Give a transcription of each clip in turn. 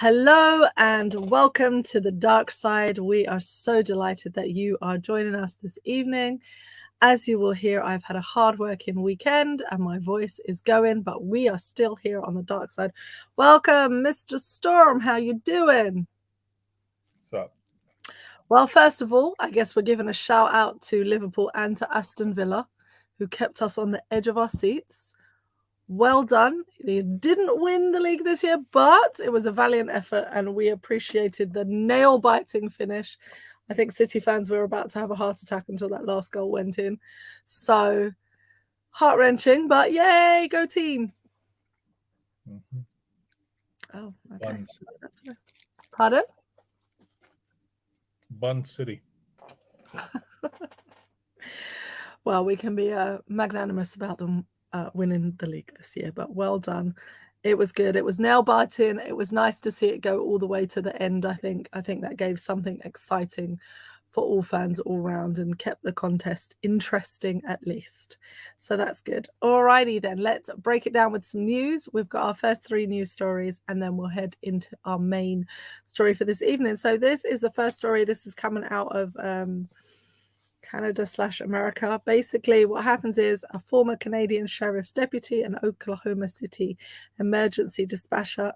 Hello and welcome to the dark side. We are so delighted that you are joining us this evening. As you will hear, I've had a hard-working weekend and my voice is going, but we are still here on the dark side. Welcome, Mr. Storm. How you doing? What's up? Well, first of all, I guess we're giving a shout out to Liverpool and to Aston Villa, who kept us on the edge of our seats. Well done. They didn't win the league this year, but it was a valiant effort and we appreciated the nail-biting finish. I think City fans were about to have a heart attack until that last goal went in. So, heart-wrenching, but yay, go team. Mm-hmm. Oh, okay. Bun Pardon? Bun City. Well, we can be magnanimous about them winning the league this year, but well done. It was good. It was nail-biting. It was nice to see it go all the way to the end. I think that gave something exciting for all fans all round and kept the contest interesting at least. So that's good. Alrighty then, let's break it down with some news. We've got our first 3 news stories and then we'll head into our main story for this evening. So this is the first story. This is coming out of Canada/America. Basically, what happens is a former Canadian sheriff's deputy and Oklahoma City emergency dispatcher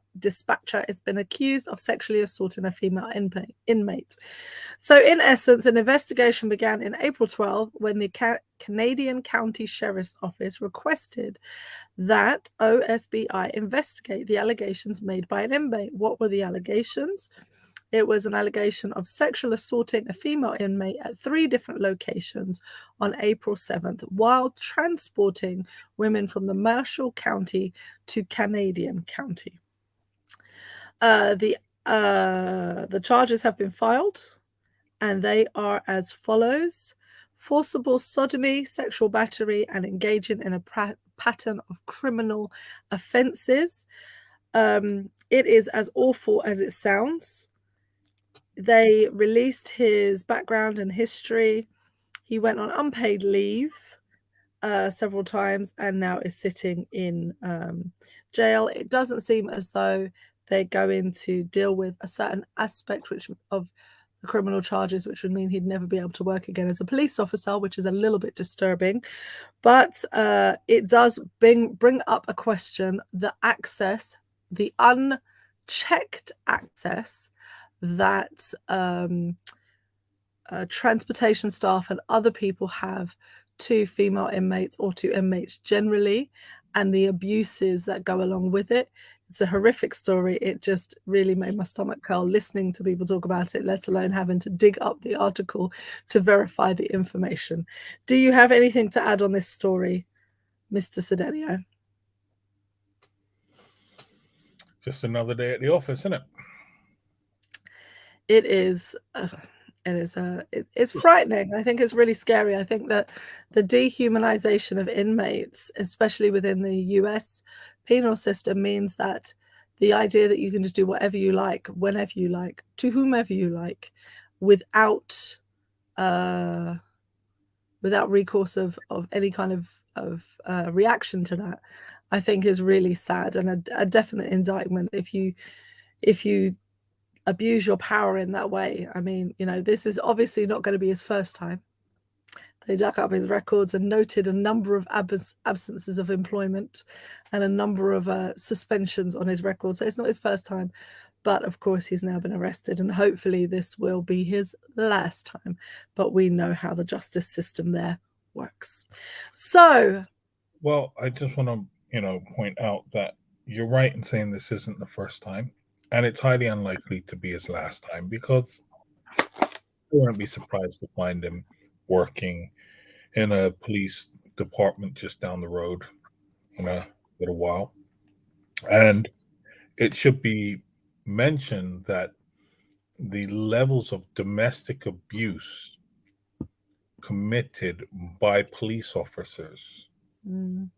has been accused of sexually assaulting a female inmate. So, in essence, an investigation began in April 12 when the Canadian County Sheriff's Office requested that OSBI investigate the allegations made by an inmate. What were the allegations? It was an allegation of sexual assaulting a female inmate at 3 different locations on April 7th while transporting women from the Marshall County to Canadian County. The charges have been filed and they are as follows: forcible sodomy, sexual battery, and engaging in a pattern of criminal offences. It is as awful as it sounds. They released his background and history. He went on unpaid leave several times and now is sitting in jail. It doesn't seem as though they're going to deal with a certain aspect of the criminal charges, which would mean he'd never be able to work again as a police officer, which is a little bit disturbing. But it does bring up a question: the access, the unchecked access that transportation staff and other people have to female inmates or to inmates generally, and the abuses that go along with it. It's a horrific story. It just really made my stomach curl listening to people talk about it, let alone having to dig up the article to verify the information. Do you have anything to add on this story, Mr. Cedenio? Just another day at the office, isn't it? It is. It's frightening. I think it's really scary. I think that the dehumanization of inmates, especially within the US penal system, means that the idea that you can just do whatever you like, whenever you like, to whomever you like, without recourse of any kind of reaction to that, I think is really sad and a definite indictment if you abuse your power in that way. I mean, this is obviously not going to be his first time. They dug up his records and noted a number of absences of employment and a number of suspensions on his record. So it's not his first time. But of course, he's now been arrested and hopefully this will be his last time. But we know how the justice system there works. So. Well, I just want to, point out that you're right in saying this isn't the first time. And it's highly unlikely to be his last time because I wouldn't be surprised to find him working in a police department just down the road in a little while. And it should be mentioned that the levels of domestic abuse committed by police officers, and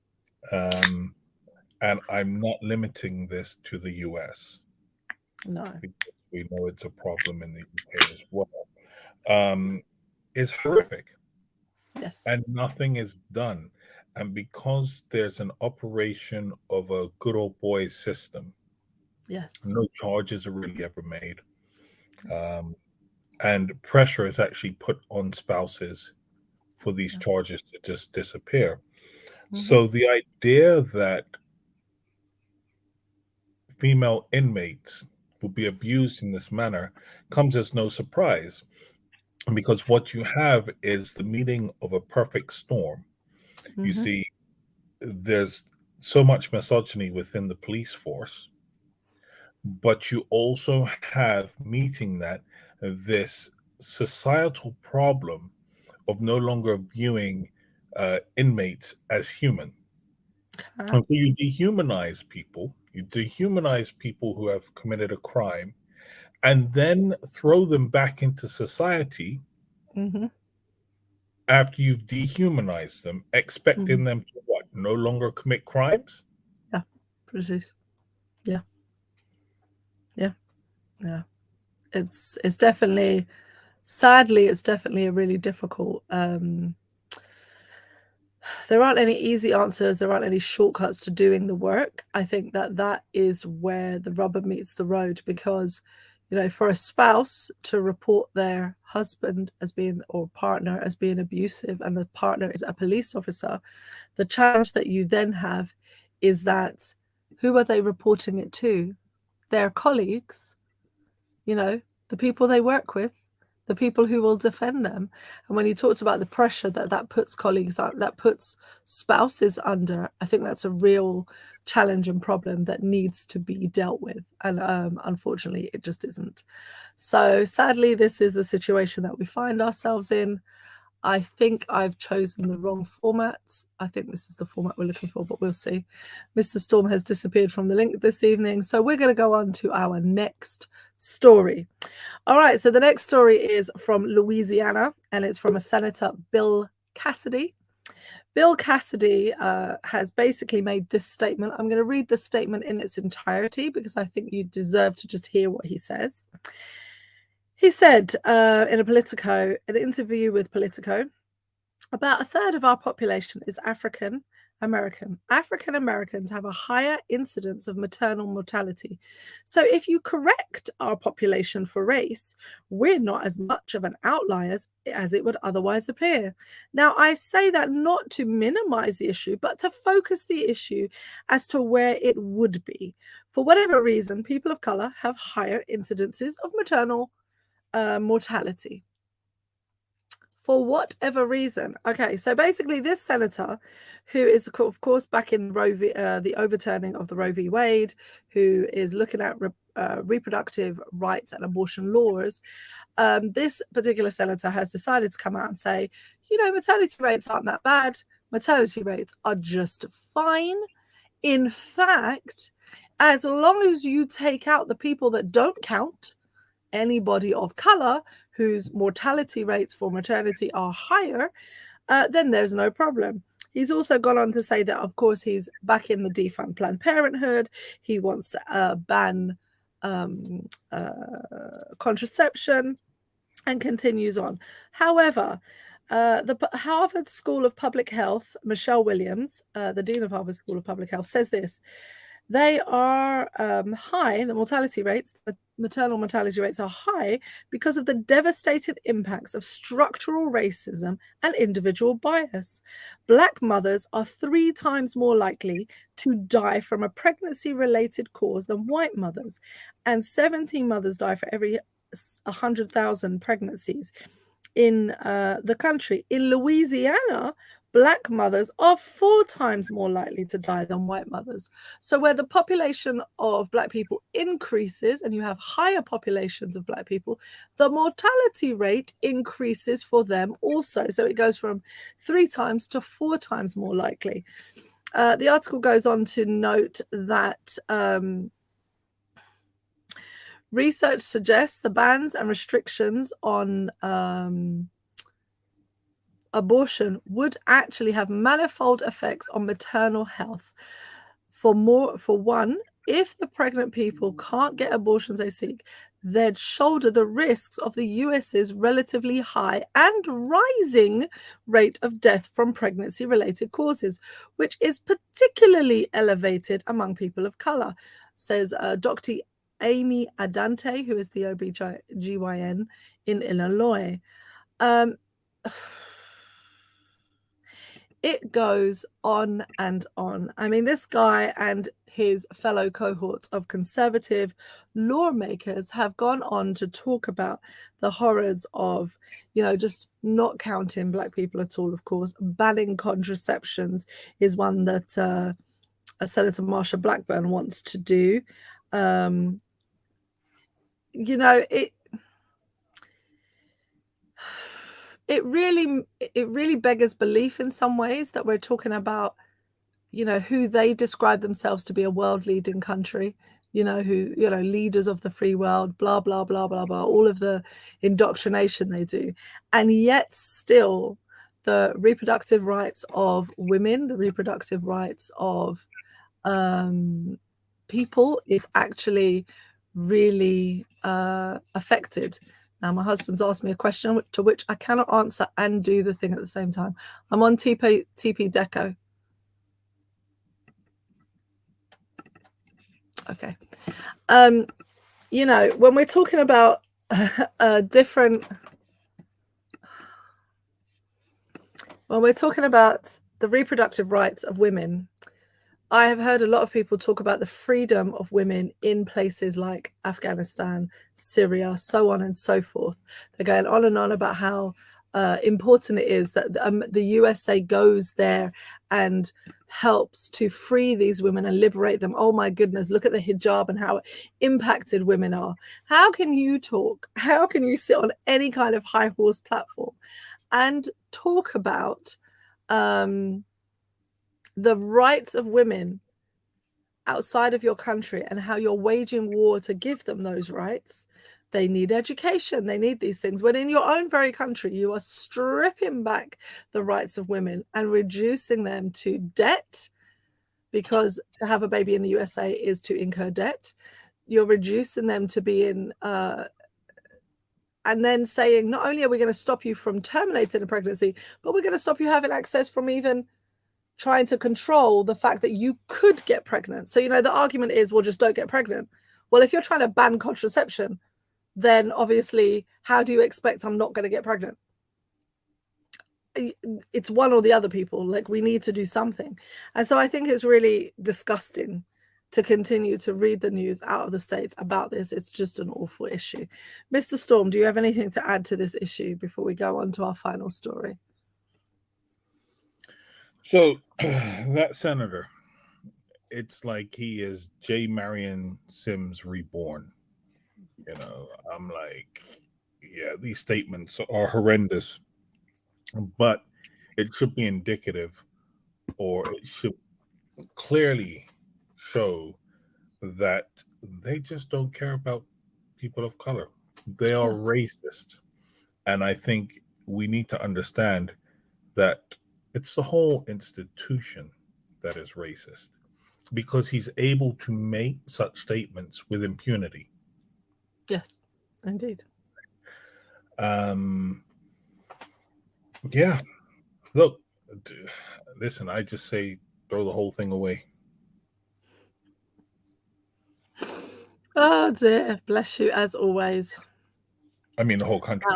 I'm not limiting this to the US. No. Because we know it's a problem in the UK as well, is horrific. Yes. And nothing is done. And because there's an operation of a good old boy system, Yes. No charges are really ever made. And pressure is actually put on spouses for these Yeah. charges to just disappear. Hmm. So the idea that female inmates will be abused in this manner comes as no surprise, because what you have is the meeting of a perfect storm. You Hmm. see, there's so much misogyny within the police force, but you also have meeting that this societal problem of no longer viewing inmates as human. And so you dehumanize people, you dehumanize people who have committed a crime, and then throw them back into society Hmm. after you've dehumanized them, Hmm. expecting them to what? No longer commit crimes? Yeah. Precies. Yeah. Yeah. Yeah. It's definitely, sadly, it's definitely a really difficult. There aren't any easy answers. There aren't any shortcuts to doing the work. I think that is where the rubber meets the road, because, for a spouse to report their husband as being, or partner as being abusive, and the partner is a police officer, the challenge that you then have is that, who are they reporting it to? Their colleagues, the people they work with, the people who will defend them. And when you talked about the pressure that puts colleagues on, that puts spouses under, I think that's a real challenge and problem that needs to be dealt with. And unfortunately, it just isn't. So sadly, this is the situation that we find ourselves in. I think I've chosen the wrong format. I think this is the format we're looking for, but we'll see. Mr. Storm has disappeared from the link this evening, so we're going to go on to our next story. All right, so the next story is from Louisiana, and it's from a Senator, Bill Cassidy. Bill Cassidy has basically made this statement. I'm going to read the statement in its entirety because I think you deserve to just hear what he says. He said in an interview with Politico, about a third of our population is African American. African Americans have a higher incidence of maternal mortality. So if you correct our population for race, we're not as much of an outlier as it would otherwise appear. Now, I say that not to minimize the issue, but to focus the issue as to where it would be. For whatever reason, people of color have higher incidences of maternal mortality. For whatever reason. Okay, so basically this senator, who is, of course, back in the overturning of the Roe v. Wade, who is looking at reproductive rights and abortion laws, this particular senator has decided to come out and say, maternity rates aren't that bad. Maternity rates are just fine. In fact, as long as you take out the people that don't count, anybody of color whose mortality rates for maternity are higher, then there's no problem. He's also gone on to say that, of course, he's back in the defund Planned Parenthood. He wants to ban contraception, and continues on. However, the Harvard School of Public Health, Michelle Williams, the Dean of Harvard School of Public Health, says this. They are high, the mortality rates, the maternal mortality rates are high because of the devastating impacts of structural racism and individual bias. Black mothers are 3 times more likely to die from a pregnancy-related cause than white mothers, and 17 mothers die for every 100,000 pregnancies in the country. In Louisiana, Black mothers are 4 times more likely to die than white mothers. So where the population of Black people increases and you have higher populations of Black people, the mortality rate increases for them also. So it goes from 3 times to 4 times more likely. The article goes on to note that research suggests the bans and restrictions on abortion would actually have manifold effects on maternal health. For one, if the pregnant people can't get abortions they seek, they'd shoulder the risks of the US's relatively high and rising rate of death from pregnancy-related causes, which is particularly elevated among people of color. says Dr. Amy Adante, who is the OBGYN in Illinois. It goes on and on. I mean, this guy and his fellow cohorts of conservative lawmakers have gone on to talk about the horrors of, just not counting Black people at all, of course. Banning contraceptions is one that Senator Marsha Blackburn wants to do. It really beggars belief in some ways that we're talking about, who they describe themselves to be, a world leading country, who, leaders of the free world, blah, blah, blah, blah, blah, all of the indoctrination they do. And yet still the reproductive rights of women, the reproductive rights of people is actually really affected. Now, my husband's asked me a question to which I cannot answer and do the thing at the same time. I'm on TP Deco. Okay. When we're talking about when we're talking about the reproductive rights of women, I have heard a lot of people talk about the freedom of women in places like Afghanistan, Syria, so on and so forth. They're going on and on about how important it is that the USA goes there and helps to free these women and liberate them. Oh my goodness, look at the hijab and how impacted women are. How can you talk? How can you sit on any kind of high horse platform and talk about the rights of women outside of your country and how you're waging war to give them those rights? They need education. They need these things. When in your own very country, you are stripping back the rights of women and reducing them to debt, because to have a baby in the USA is to incur debt. You're reducing them to be in, and then saying, not only are we going to stop you from terminating a pregnancy, but we're going to stop you having access from even trying to control the fact that you could get pregnant. So, the argument is, well, just don't get pregnant. Well, if you're trying to ban contraception, then obviously, how do you expect I'm not going to get pregnant? It's one or the other, people. Like, we need to do something. And so I think it's really disgusting to continue to read the news out of the States about this. It's just an awful issue. Mr. Storm, do you have anything to add to this issue before we go on to our final story? So that senator, it's like he is J. Marion Sims reborn. I'm like, yeah, these statements are horrendous, but it should be indicative, or it should clearly show that they just don't care about people of color. They are racist. And I think we need to understand that it's the whole institution that is racist, because he's able to make such statements with impunity. Yes, indeed. Yeah. Look, listen, I just say throw the whole thing away. Oh dear, bless you as always. I mean, the whole country.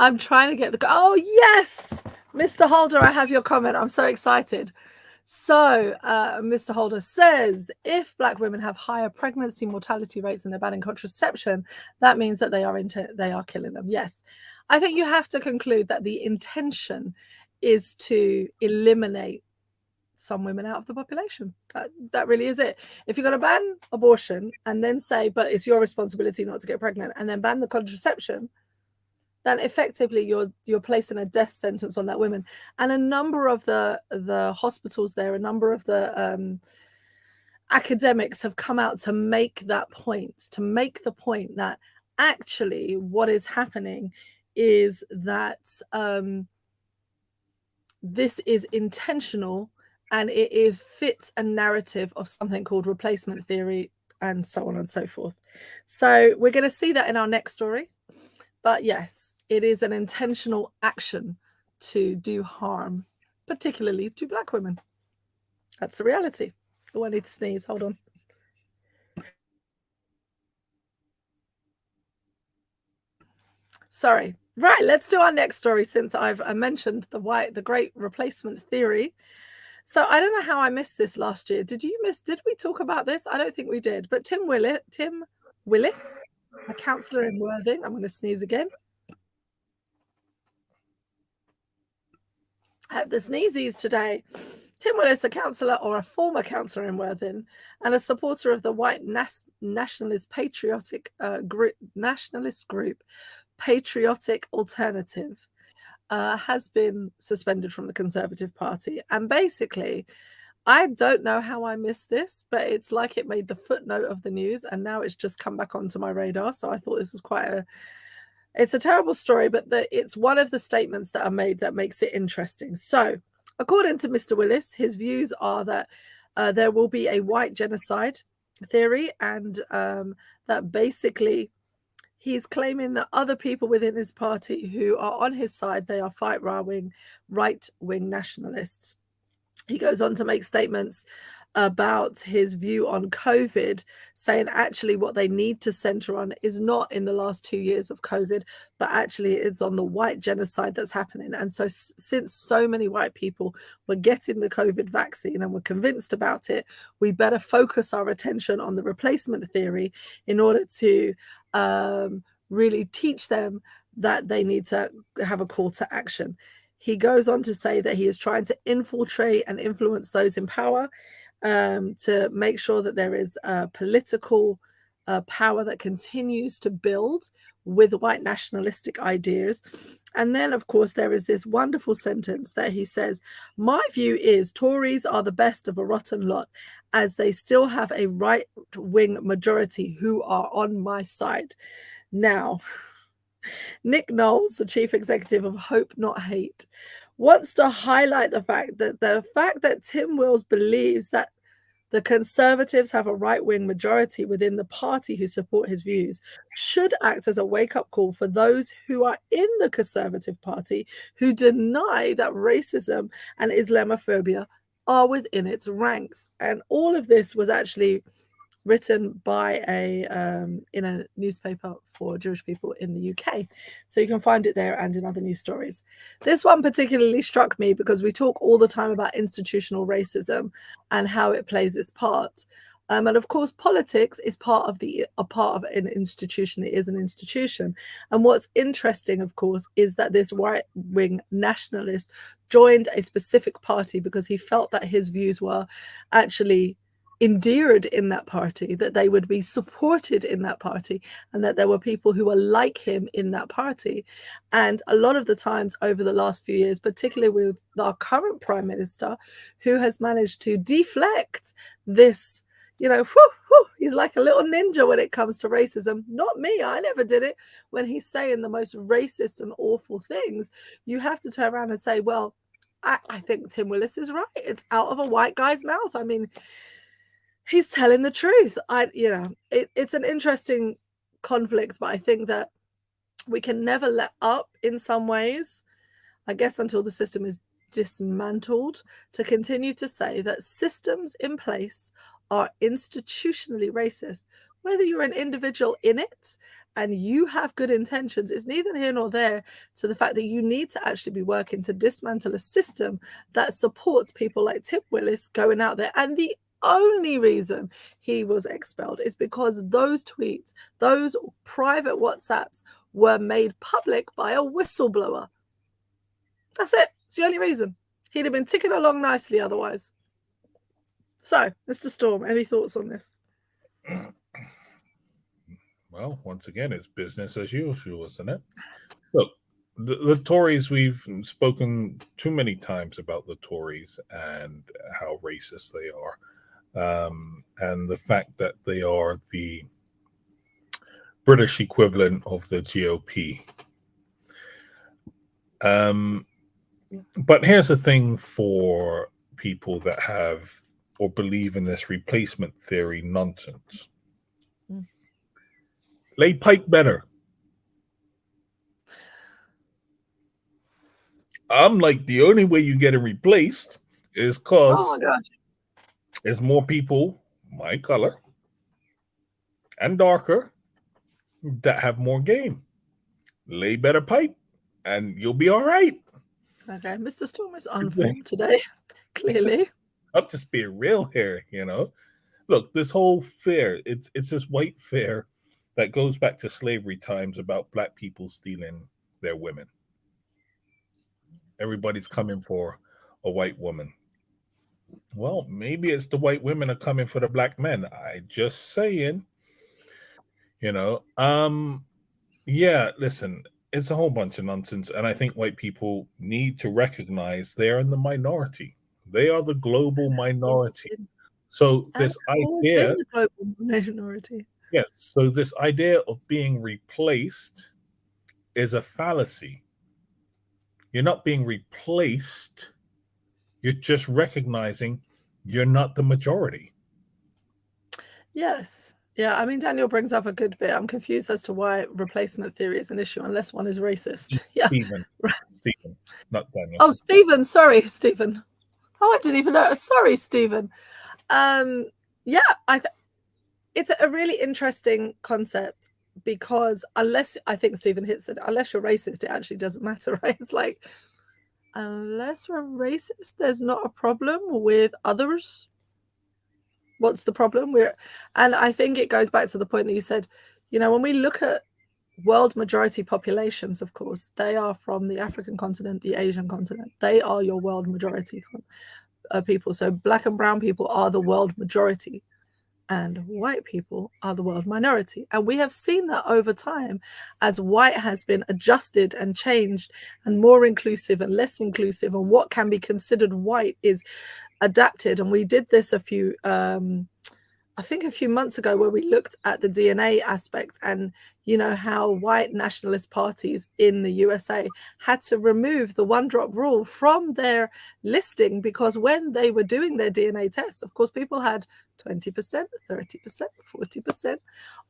I'm trying to get oh yes, Mr. Holder, I have your comment. I'm so excited. So Mr. Holder says, if Black women have higher pregnancy mortality rates and they're banning contraception, that means that they are killing them. Yes, I think you have to conclude that the intention is to eliminate some women out of the population. That really is it. If you're going to ban abortion and then say, but it's your responsibility not to get pregnant, and then ban the contraception, then effectively you're placing a death sentence on that woman. And a number of the hospitals there, a number of the academics have come out to make that point, the point that actually what is happening is that this is intentional, and it fits a narrative of something called replacement theory and so on and so forth. So we're going to see that in our next story. But yes, it is an intentional action to do harm, particularly to Black women. That's the reality. Oh, I need to sneeze. Hold on. Sorry. Right, let's do our next story since I've mentioned the great replacement theory. So I don't know how I missed this last year. Did we talk about this? I don't think we did. But Tim Willis, a councillor in Worthing. I'm going to sneeze again. I have the sneezies today. Tim Willis, a councillor or a former councillor in Worthing, and a supporter of the white nationalist group, Patriotic Alternative, has been suspended from the Conservative Party. And basically, I don't know how I missed this, but it's like it made the footnote of the news, and now it's just come back onto my radar. So I thought this was it's a terrible story, but it's one of the statements that are made that makes it interesting. So, according to Mr. Willis, his views are that there will be a white genocide theory, and that basically he's claiming that other people within his party who are on his side, they are right-wing nationalists. He goes on to make statements about his view on COVID, saying actually what they need to center on is not in the last 2 years of COVID, but actually it's on the white genocide that's happening. And so since so many white people were getting the COVID vaccine and were convinced about it, we better focus our attention on the replacement theory in order to really teach them that they need to have a call to action. He goes on to say that he is trying to infiltrate and influence those in power, to make sure that there is political power that continues to build with white nationalistic ideas. And then, of course, there is this wonderful sentence that he says, "My view is Tories are the best of a rotten lot, as they still have a right-wing majority who are on my side." Now, Nick Knowles, the chief executive of Hope Not Hate, wants to highlight the fact that Tim Wills believes that the Conservatives have a right-wing majority within the party who support his views should act as a wake-up call for those who are in the Conservative Party who deny that racism and Islamophobia are within its ranks. And all of this was actually written by in a newspaper for Jewish people in the UK. So you can find it there and in other news stories. This one particularly struck me because we talk all the time about institutional racism and how it plays its part. And of course, politics is part of an institution. It is an institution. And what's interesting, of course, is that this right-wing nationalist joined a specific party because he felt that his views were actually endeared in that party, that they would be supported in that party, and that there were people who were like him in that party. And a lot of the times over the last few years, particularly with our current prime minister, who has managed to deflect this, he's like a little ninja when it comes to racism. Not me, I never did it. When he's saying the most racist and awful things, you have to turn around and say, well, I think Tim Willis is right. It's out of a white guy's mouth. I mean, he's telling the truth. It's an interesting conflict, but I think that we can never let up in some ways, I guess, until the system is dismantled, to continue to say that systems in place are institutionally racist. Whether you're an individual in it and you have good intentions is neither here nor there to the fact that you need to actually be working to dismantle a system that supports people like Tim Willis going out there. And the only reason he was expelled is because those tweets, those private WhatsApps, were made public by a whistleblower. That's it. It's the only reason. He'd have been ticking along nicely otherwise. So, Mr. Storm, any thoughts on this? Well, once again, it's business as usual, isn't it? Look, the Tories, we've spoken too many times about the Tories and how racist they are. And the fact that they are the British equivalent of the GOP. But here's the thing for people that have or believe in this replacement theory nonsense. Lay pipe better. I'm like, the only way you get it replaced is because There's more people my color and darker that have more game. Lay better pipe, and you'll be all right. Okay, Mr. Storm is unformed today, clearly. I'm just being real here, you know. Look, this whole fear, it's this white fear that goes back to slavery times about black people stealing their women. Everybody's coming for a white woman. Well, maybe it's the white women are coming for the black men. I just saying, you know. Yeah, listen, it's a whole bunch of nonsense, and I think white people need to recognize they're in the minority. They are the global minority. So And this always been idea, the global minority. yes, so this idea of being replaced is a fallacy. You're not being replaced, you're just recognizing you're not the majority. Yes. Yeah, I mean, Daniel brings up a good bit. I'm confused as to why replacement theory is an issue unless one is racist. Yeah. Stephen, Stephen, not Daniel. Oh, Stephen. Sorry, Stephen. Oh, I didn't even know. Sorry, Stephen. Yeah, it's a really interesting concept because unless, I think Stephen hits that, unless you're racist, it actually doesn't matter, right? It's like, unless we're racist, there's not a problem with others. What's the problem? And I think it goes back to the point that you said, you know, when we look at world majority populations, of course, they are from the African continent, the Asian continent. They are your world majority people. So black and brown people are the world majority, and white people are the world minority. And we have seen that over time as white has been adjusted and changed and more inclusive and less inclusive, and what can be considered white is adapted. And we did this I think a few months ago, where we looked at the DNA aspect and, you know, how white nationalist parties in the USA had to remove the one-drop rule from their listing, because when they were doing their DNA tests, of course, people had 20%, 30%, 40%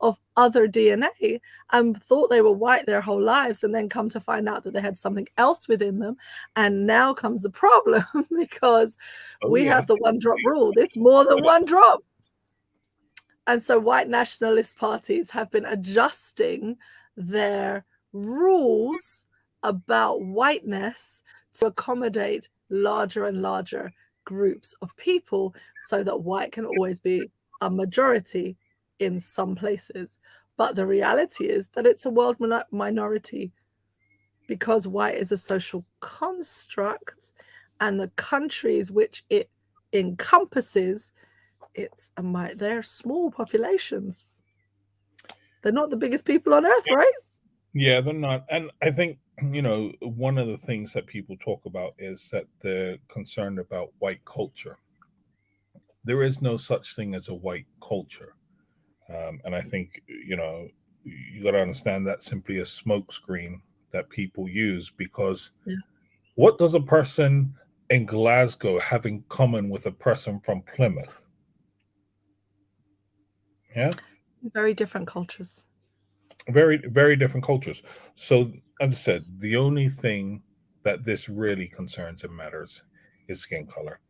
of other DNA and thought they were white their whole lives, and then come to find out that they had something else within them. And now comes the problem because we have the one-drop rule. It's more than one drop. And so white nationalist parties have been adjusting their rules about whiteness to accommodate larger and larger groups of people, so that white can always be a majority in some places. But the reality is that it's a world minority, because white is a social construct, and the countries which it encompasses, they're small populations. They're not the biggest people on earth, right? Yeah, they're not. And I think, you know, one of the things that people talk about is that they're concerned about white culture. There is no such thing as a white culture. And I think, you know, you got to understand that's simply a smokescreen that people use, because what does a person in Glasgow have in common with a person from Plymouth? Yeah. Very different cultures. Very, very different cultures. So, as I said, the only thing that this really concerns and matters is skin color.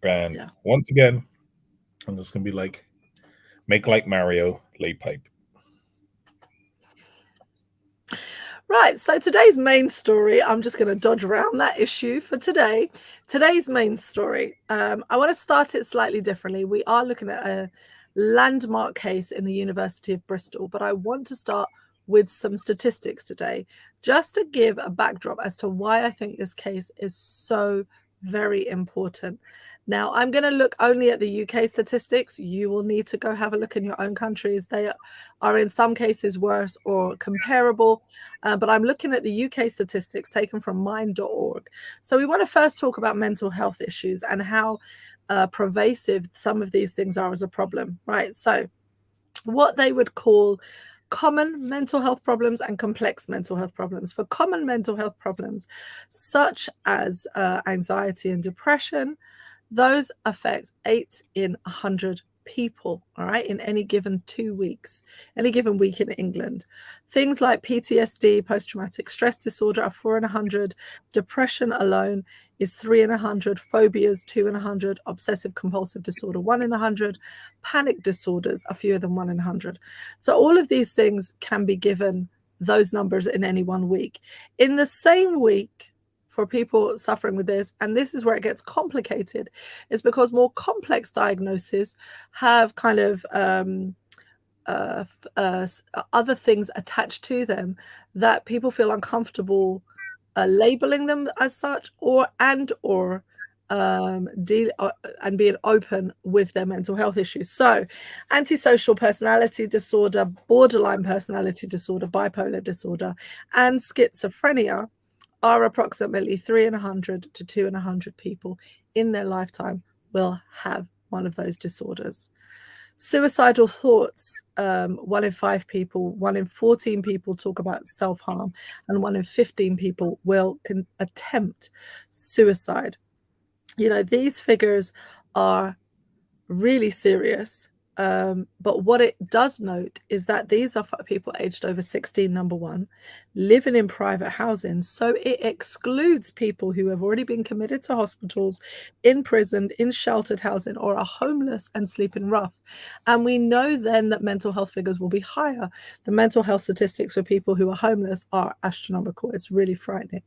And once again, I'm just going to be like, make like Mario, lay pipe. Right, so today's main story, I'm just going to dodge around that issue for today. Today's main story, I want to start it slightly differently. We are looking at a landmark case in the University of Bristol, but I want to start with some statistics today, just to give a backdrop as to why I think this case is so very important. Now, I'm going to look only at the UK statistics. You will need to go have a look in your own countries. They are in some cases worse or comparable, but I'm looking at the UK statistics taken from mind.org. So we want to first talk about mental health issues and how pervasive some of these things are as a problem, right? So what they would call common mental health problems and complex mental health problems. For common mental health problems, such as anxiety and depression, those affect 8 in 100 people, all right, in any given 2 weeks, any given week in England. Things like PTSD, post-traumatic stress disorder, are 4 in 100. Depression alone is 3 in 100. Phobias, 2 in 100. Obsessive compulsive disorder, 1 in 100. Panic disorders are fewer than 1 in 100. So all of these things can be given those numbers in any 1 week. In the same week, for people suffering with this, and this is where it gets complicated, is because more complex diagnoses have kind of other things attached to them that people feel uncomfortable labeling them as such, or and being open with their mental health issues. So antisocial personality disorder, borderline personality disorder, bipolar disorder, and schizophrenia are approximately 3 in 100 to 2 in 100 people in their lifetime will have one of those disorders. Suicidal thoughts, 1 in 5 people, 1 in 14 people talk about self-harm, and 1 in 15 people will attempt suicide. You know, these figures are really serious. But what it does note is that these are for people aged over 16, number one, living in private housing. So it excludes people who have already been committed to hospitals, imprisoned, in sheltered housing, or are homeless and sleeping rough. And we know then that mental health figures will be higher. The mental health statistics for people who are homeless are astronomical. It's really frightening.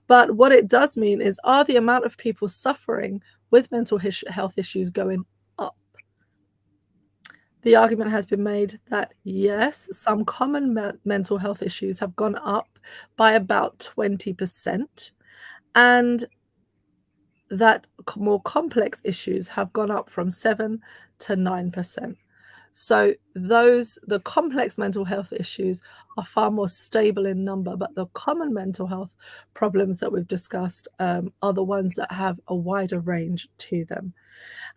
But what it does mean is, are the amount of people suffering with mental health issues going up? The argument has been made that yes, some common mental health issues have gone up by about 20%, and that more complex issues have gone up from 7 to 9%. So the complex mental health issues are far more stable in number, but the common mental health problems that we've discussed are the ones that have a wider range to them.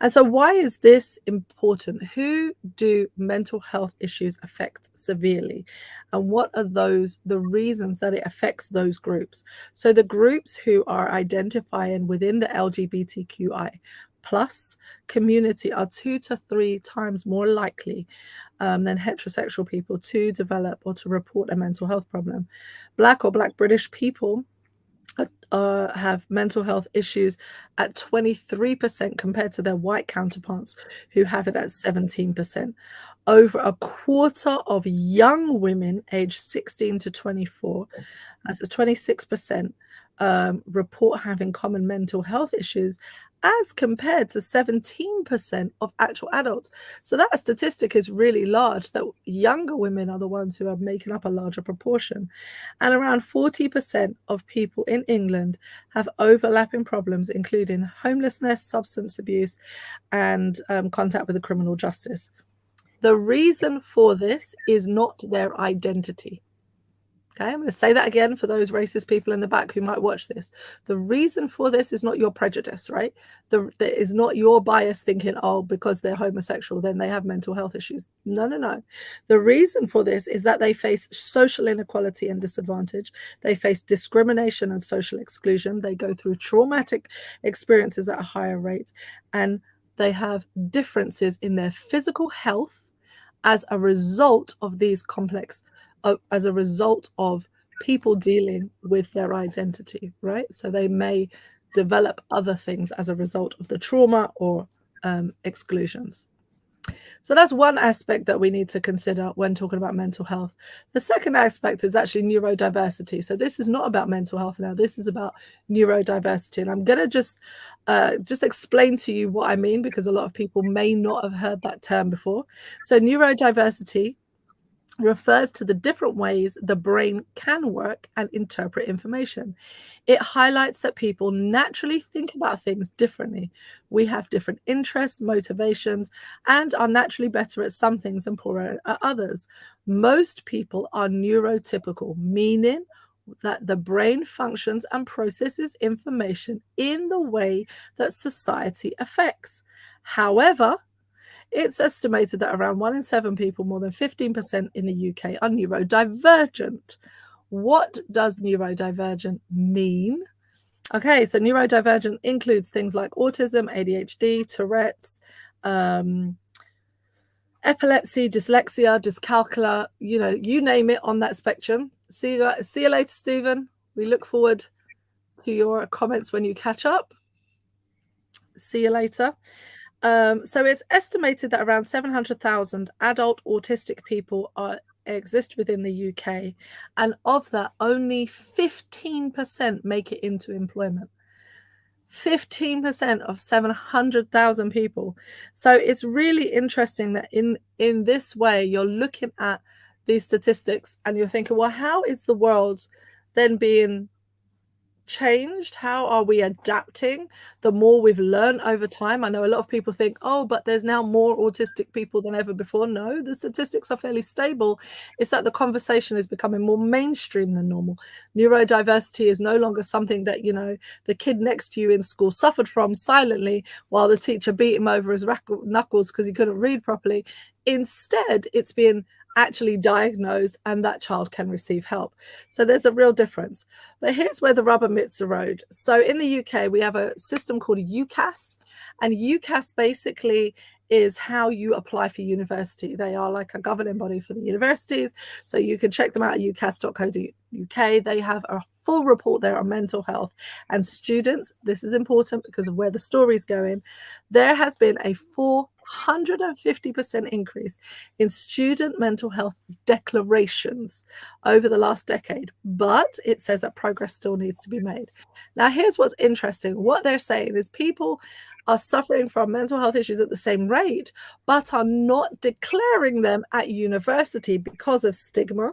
And so why is this important? Who do mental health issues affect severely? And what are the reasons that it affects those groups? So the groups who are identifying within the LGBTQI plus community are 2 to 3 times more likely than heterosexual people to develop or to report a mental health problem. Black or Black British people have mental health issues at 23% compared to their white counterparts who have it at 17%. Over a quarter of young women aged 16 to 24, that's 26%, report having common mental health issues, as compared to 17% of actual adults. So that statistic is really large, that younger women are the ones who are making up a larger proportion. And around 40% of people in England have overlapping problems, including homelessness, substance abuse, and contact with the criminal justice. The reason for this is not their identity. Okay, I'm going to say that again for those racist people in the back who might watch this. The reason for this is not your prejudice, right? There is not your bias thinking, oh, because they're homosexual, then they have mental health issues. No, no, no. The reason for this is that they face social inequality and disadvantage. They face discrimination and social exclusion. They go through traumatic experiences at a higher rate, and they have differences in their physical health as a result of these complex as a result of people dealing with their identity, right? So they may develop other things as a result of the trauma or exclusions. So that's one aspect that we need to consider when talking about mental health. The second aspect is actually neurodiversity. So this is not about mental health now. This is about neurodiversity. And I'm going to just explain to you what I mean, because a lot of people may not have heard that term before. So neurodiversity refers to the different ways the brain can work and interpret information. It highlights that people naturally think about things differently. We have different interests, motivations, and are naturally better at some things and poorer at others. Most people are neurotypical, meaning that the brain functions and processes information in the way that society affects. However, it's estimated that around 1 in 7 people, more than 15% in the UK, are neurodivergent. What does neurodivergent mean? Okay, so neurodivergent includes things like autism, ADHD, Tourette's, epilepsy, dyslexia, dyscalculia, you name it on that spectrum. See you later, Stephen. We look forward to your comments when you catch up. See you later. So it's estimated that around 700,000 adult autistic people exist within the UK, and of that, only 15% make it into employment. 15% of 700,000 people. So it's really interesting that in this way, you're looking at these statistics and you're thinking, well, how is the world then being changed? How are we adapting the more we've learned over time? I know a lot of people think, oh, but there's now more autistic people than ever before. No, the statistics are fairly stable. It's that the conversation is becoming more mainstream than normal. Neurodiversity is no longer something that, the kid next to you in school suffered from silently while the teacher beat him over his knuckles because he couldn't read properly. Instead, it's being actually diagnosed and that child can receive help. So there's a real difference. But here's where the rubber meets the road. So in the UK, we have a system called UCAS, and UCAS basically is how you apply for university. They are like a governing body for the universities. So you can check them out at ucas.co.uk. They have a full report there on mental health and students. This is important because of where the story's going. There has been a 450% increase in student mental health declarations over the last decade, but it says that progress still needs to be made. Now, here's what's interesting. What they're saying is people are suffering from mental health issues at the same rate, but are not declaring them at university because of stigma,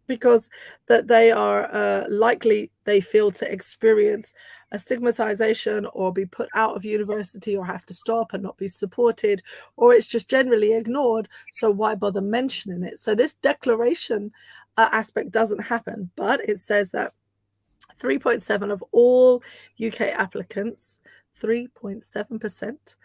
because that they are likely, they feel, to experience a stigmatization or be put out of university or have to stop and not be supported, or it's just generally ignored. So why bother mentioning it? So this declaration aspect doesn't happen, but it says that 3.7% of all UK applicants, 3.7%,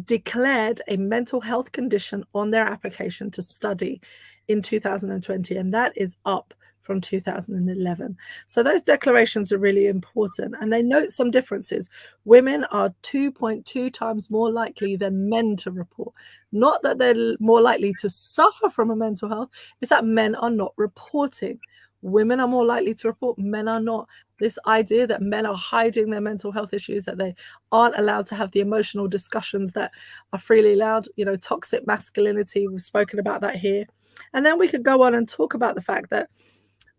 declared a mental health condition on their application to study in 2020, and that is up from 2011. So those declarations are really important, and they note some differences. Women are 2.2 times more likely than men to report. Not that they're more likely to suffer from a mental health, it's that men are not reporting. Women are more likely to report, men are not. This idea that men are hiding their mental health issues, that they aren't allowed to have the emotional discussions that are freely allowed, toxic masculinity, we've spoken about that here. And then we could go on and talk about the fact that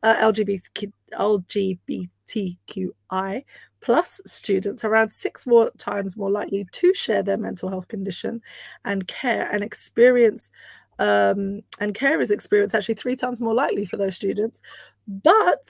LGBTQI plus students are around 6 times more likely to share their mental health condition and care and experience. And care is experienced actually 3 times more likely for those students. But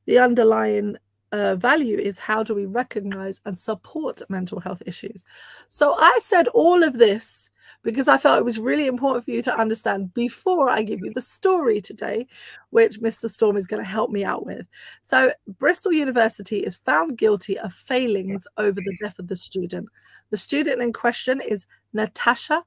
the underlying value is, how do we recognize and support mental health issues? So I said all of this because I felt it was really important for you to understand before I give you the story today, which Mr. Storm is going to help me out with. So Bristol University is found guilty of failings over the death of the student. The student in question is Natasha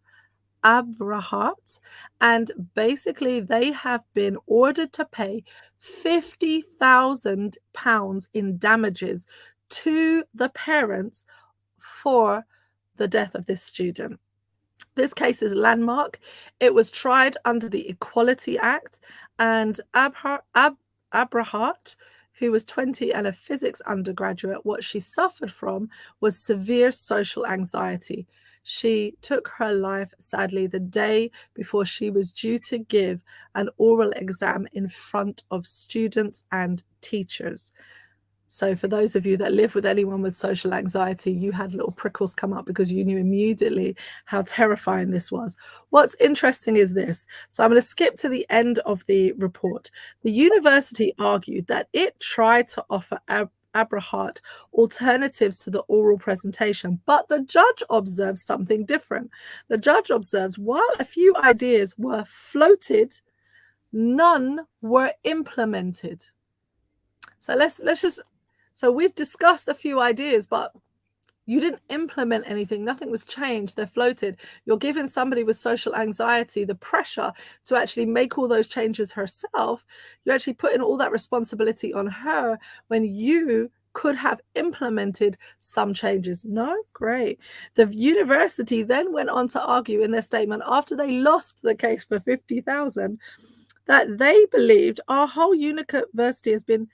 Abrahart, and basically they have been ordered to pay £50,000 in damages to the parents for the death of this student. This case is landmark. It was tried under the Equality Act, and Abrahart, who was 20 and a physics undergraduate, what she suffered from was severe social anxiety. She took her life, sadly, the day before she was due to give an oral exam in front of students and teachers. So for those of you that live with anyone with social anxiety, you had little prickles come up because you knew immediately how terrifying this was. What's interesting is this. So I'm going to skip to the end of the report. The university argued that it tried to offer Abrahart alternatives to the oral presentation, but the judge observed something different. The judge observed, while a few ideas were floated, none were implemented. So let's just, so we've discussed a few ideas, but you didn't implement anything. Nothing was changed. They're floated. You're giving somebody with social anxiety the pressure to actually make all those changes herself. You're actually putting all that responsibility on her when you could have implemented some changes. No? Great. The university then went on to argue in their statement after they lost the case for 50,000 that they believed our whole university has been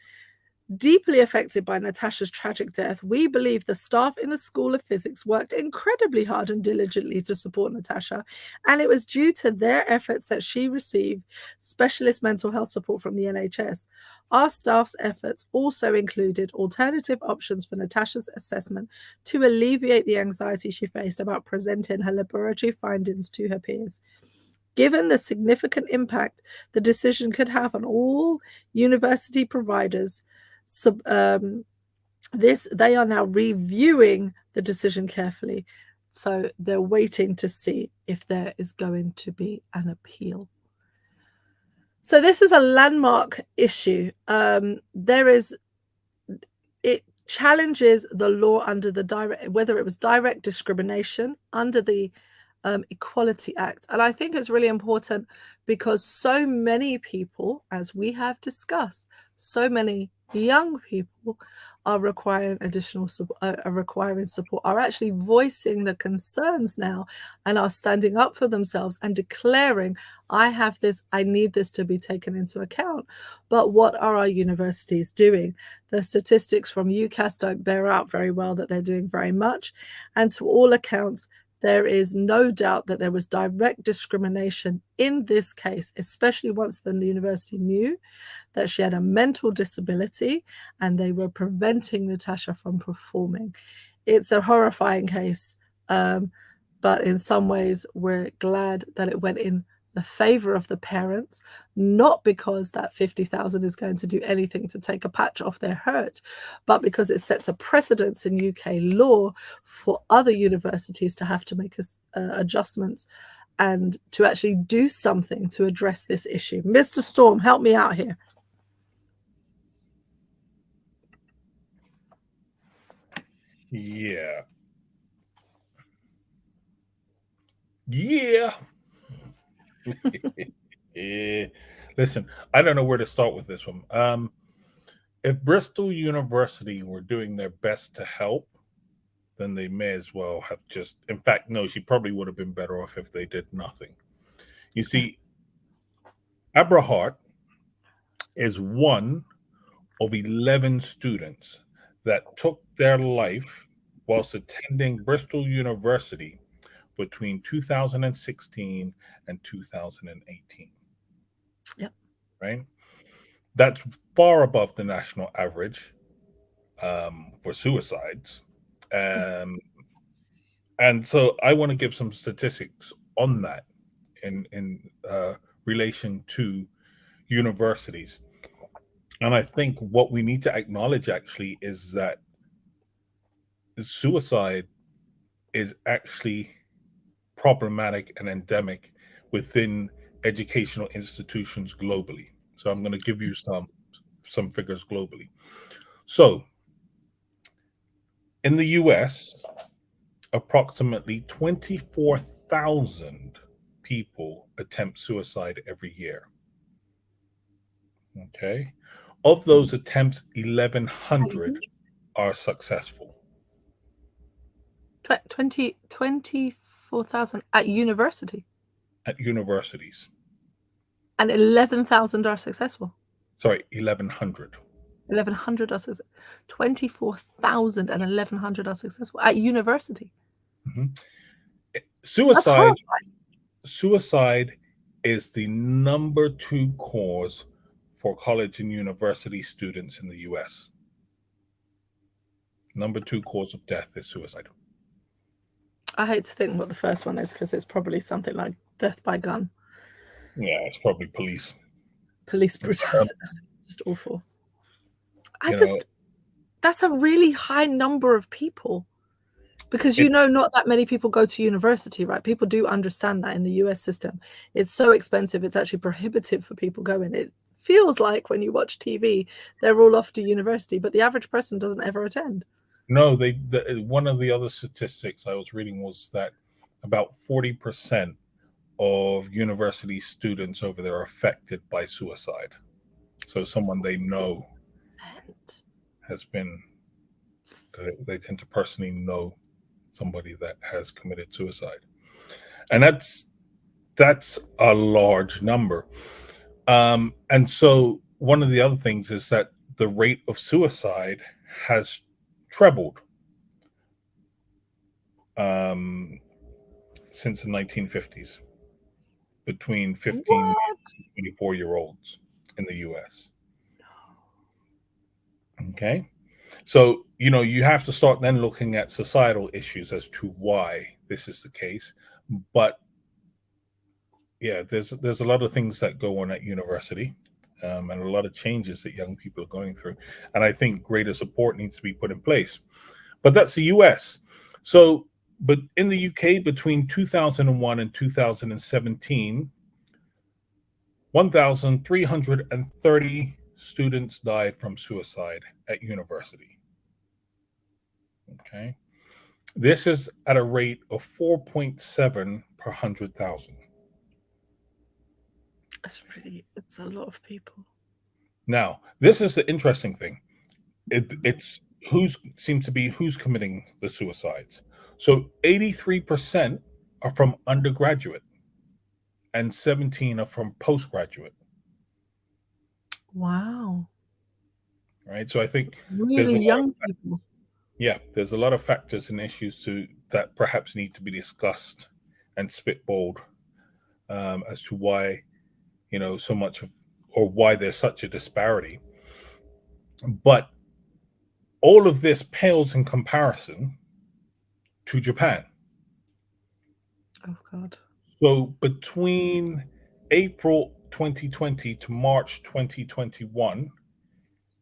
deeply affected by Natasha's tragic death. We believe the staff in the School of Physics worked incredibly hard and diligently to support Natasha, and it was due to their efforts that she received specialist mental health support from the NHS. Our staff's efforts also included alternative options for Natasha's assessment to alleviate the anxiety she faced about presenting her laboratory findings to her peers. Given the significant impact the decision could have on all university providers, they are now reviewing the decision carefully. So they're waiting to see if there is going to be an appeal. So this is a landmark issue. It challenges the law under the whether it was direct discrimination under the Equality Act. And I think it's really important because so many people, as we have discussed, so many young people are requiring additional support, are actually voicing the concerns now and are standing up for themselves and declaring, I have this, I need this to be taken into account. But what are our universities doing? The statistics from UCAS don't bear out very well that they're doing very much. And to all accounts, there is no doubt that there was direct discrimination in this case, especially once the university knew that she had a mental disability and they were preventing Natasha from performing. It's a horrifying case, but in some ways we're glad that it went in the favor of the parents, not because that 50,000 is going to do anything to take a patch off their hurt, but because it sets a precedence in UK law for other universities to have to make adjustments and to actually do something to address this issue. Mr. Storm, help me out here. Yeah. Listen, I don't know where to start with this one. If Bristol University were doing their best to help, then they may as well have just, in fact, no, she probably would have been better off if they did nothing. You see, Abra Hart is one of 11 students that took their life whilst attending Bristol University between 2016 and 2018. Yep. Right? That's far above the national average for suicides. And so I want to give some statistics on that in relation to universities. And I think what we need to acknowledge actually is that suicide is actually problematic and endemic within educational institutions globally. So I'm going to give you some figures globally. So in the US, approximately 24,000 people attempt suicide every year. Okay. Of those attempts, 1,100 are successful. 24,000 at university? At universities. And 11,000 are successful? Sorry, 1,100. 1,100 are successful. 24,000 and 1,100 are successful at university. Mm-hmm. Suicide is the number 2 cause for college and university students in the US. Number 2 cause of death is suicide. I hate to think what the first one is because it's probably something like death by gun. Yeah, it's probably police. Police brutality. Just awful. That's a really high number of people. Because not that many people go to university, right? People do understand that in the US system. It's so expensive, it's actually prohibitive for people going. It feels like when you watch TV, they're all off to university, but the average person doesn't ever attend. No, one of the other statistics I was reading was that about 40% of university students over there are affected by suicide. So someone they know has been They tend to personally know somebody that has committed suicide, and that's a large number. And so one of the other things is that the rate of suicide has trebled um, since the 1950s between 15 What? and 24-year-olds in the US. Okay. So, you have to start then looking at societal issues as to why this is the case. But yeah, there's a lot of things that go on at university, and a lot of changes that young people are going through. And I think greater support needs to be put in place. But that's the US. So, but in the UK between 2001 and 2017, 1,330 students died from suicide at university. Okay. This is at a rate of 4.7 per 100,000. It's a lot of people. Now, this is the interesting thing. It's who's committing the suicides. So 83% are from undergraduate and 17 are from postgraduate. Wow. Right. So I think there's Really a lot of young people. there's a lot of factors and issues that perhaps need to be discussed and spitballed, as to why so much of, or why there's such a disparity. But all of this pales in comparison to Japan. Oh God. So between April 2020 to March 2021,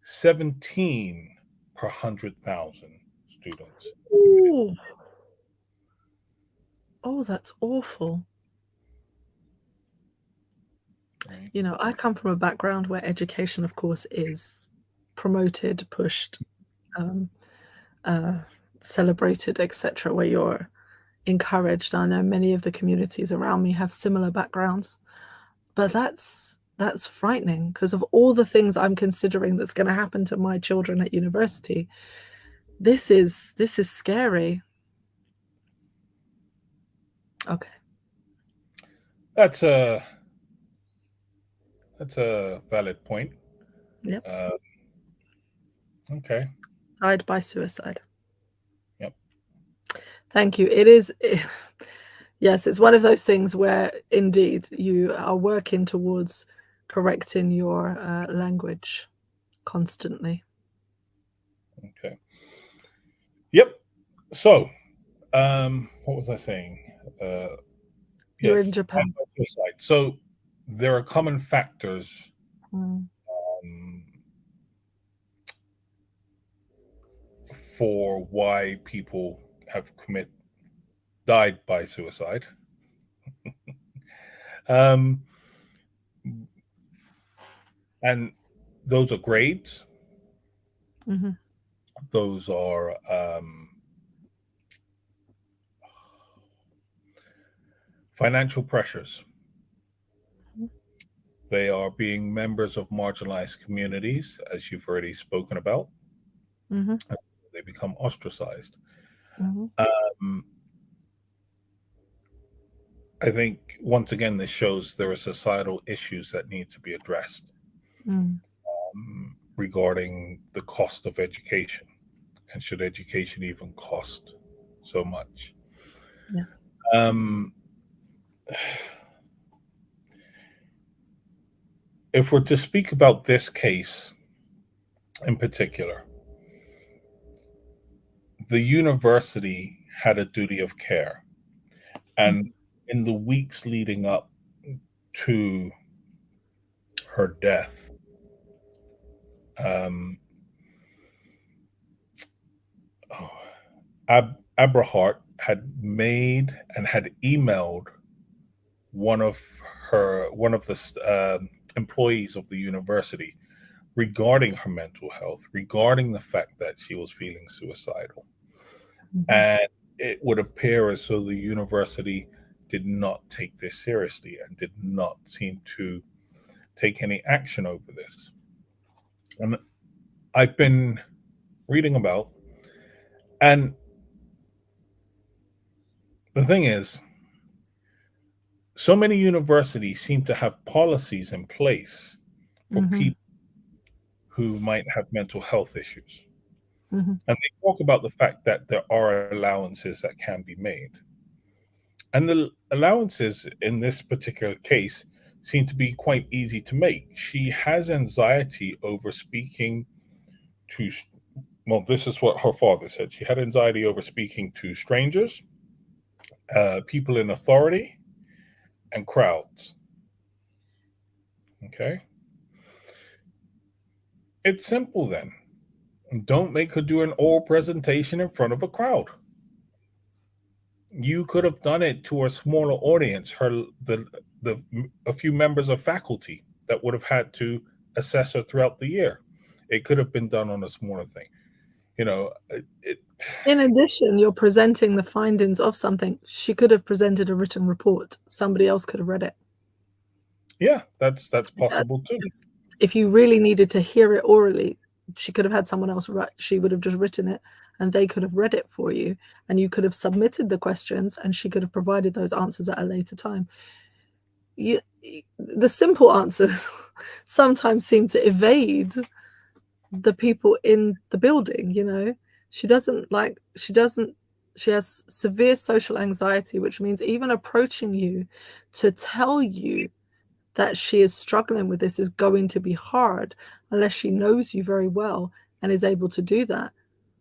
17 per 100,000 students. Ooh. Oh, that's awful. Right. I come from a background where education, of course, is promoted, pushed, um, celebrated, etc., where you're encouraged. I know many of the communities around me have similar backgrounds, but that's frightening because of all the things I'm considering that's going to happen to my children at university. This is scary. Okay. That's a valid point. Yep. Okay. Died by suicide. Yep. Thank you. It is, yes, it's one of those things where indeed you are working towards correcting your language constantly. Okay. Yep. So, what was I saying? You're Yes, in Japan. suicide. So there are common factors Mm. for why people have died by suicide. And those are grades. Mm-hmm. Those are financial pressures. They are being members of marginalized communities, as you've already spoken about. Mm-hmm. They become ostracized. Mm-hmm. I think once again this shows there are societal issues that need to be addressed, Mm. regarding the cost of education, and should education even cost so much. Yeah. If we're to speak about this case in particular, the university had a duty of care, and in the weeks leading up to her death, Abrahart had made and had emailed one of the employees of the university regarding her mental health, regarding the fact that she was feeling suicidal. Mm-hmm. And it would appear as though the university did not take this seriously and did not seem to take any action over this. And I've been reading about And the thing is, so many universities seem to have policies in place for Hmm. people who might have mental health issues. Hmm. And they talk about the fact that there are allowances that can be made. And the allowances in this particular case seem to be quite easy to make. She has anxiety over speaking to, well, this is what her father said. She had anxiety over speaking to strangers, people in authority, and crowds. Okay. It's simple then. Don't make her do an oral presentation in front of a crowd. You could have done it to a smaller audience, the a few members of faculty that would have had to assess her throughout the year. It could have been done on a smaller thing. You know, In addition, you're presenting the findings of something. She could have presented a written report. Somebody else could have read it. yeah, that's Uh, possible too. if you really needed to hear it orally, she could have had someone else write. She would have just written it, and they could have read it for you, and you could have submitted the questions, and she could have provided those answers at a later time. The simple answers sometimes seem to evade the people in the building. She has severe social anxiety, which means even approaching you to tell you that she is struggling with this is going to be hard unless she knows you very well and is able to do that.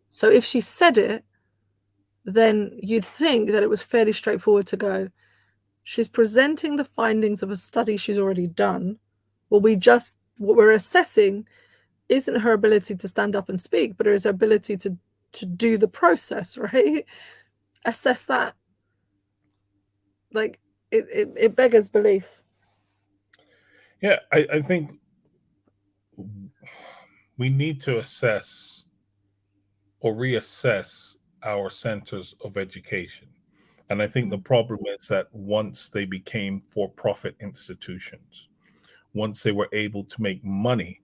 So if she said it, then you'd think that it was fairly straightforward to go, she's presenting the findings of a study she's already done. What we're assessing isn't her ability to stand up and speak, but her ability to do the process, right? Assess that. Like it beggars belief. Yeah, I think we need to assess or reassess our centers of education. And I think the problem is that once they became for profit institutions, once they were able to make money,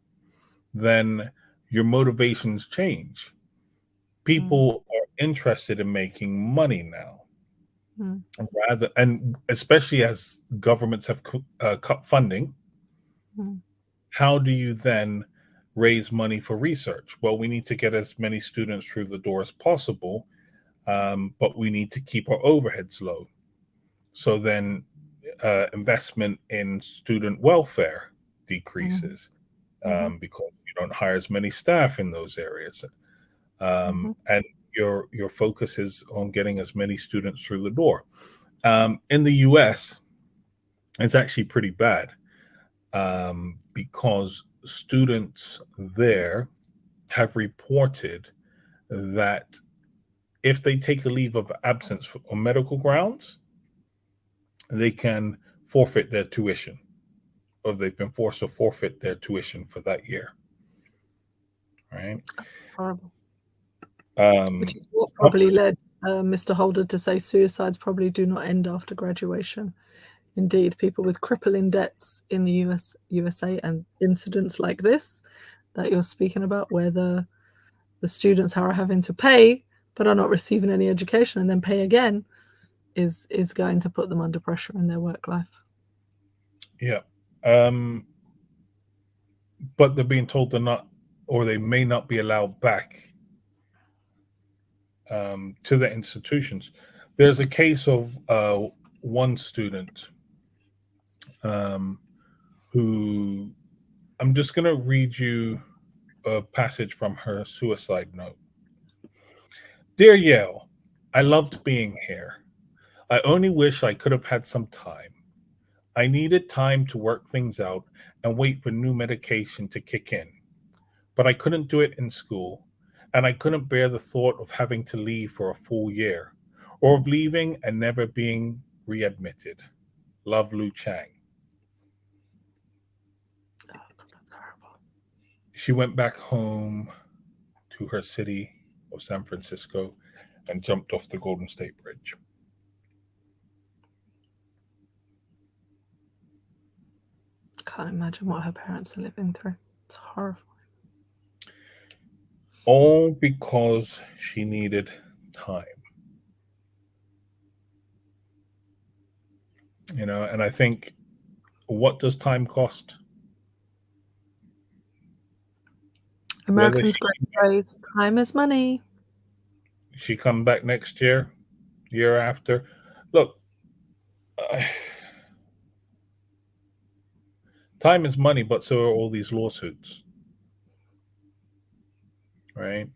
then your motivations change. Mm. People are interested in making money now, Mm. rather, and especially as governments have cut funding. Mm. How do you then raise money for research? Well, we need to get as many students through the door as possible, but we need to keep our overheads low. So then investment in student welfare Mm. decreases Mhm. because you don't hire as many staff in those areas, Mhm. and your focus is on getting as many students through the door. In the U.S., it's actually pretty bad because students there have reported that if they take a leave of absence on medical grounds, they can forfeit their tuition, or they've been forced to forfeit their tuition for that year. Right. Horrible. Which Um, is what so- probably led Mr. Holder to say suicides probably do not end after graduation. Indeed, people with crippling debts in the USA, and incidents like this that you're speaking about, where the students are having to pay but are not receiving any education and then pay again, is going to put them under pressure in their work life. yeah. Um, but they're being told they're not, or they may not be allowed back to the institutions. There's a case of one student um, who I'm just going to read you a passage from her suicide note. Dear Yale, I loved being here. I only wish I could have had some time. I needed time to work things out and wait for new medication to kick in. But I couldn't do it in school, and I couldn't bear the thought of having to leave for a full year, or of leaving and never being readmitted. Love, Lu Chang. Oh, God, that's horrible. She went back home to her city of San Francisco and jumped off the Golden State Bridge. Can't imagine what her parents are living through. It's horrible. All because she needed time. And I think, what does time cost? Whether Americans' great phrase, time is money. she come back next year after. Look, time is money, but so are all these lawsuits, right?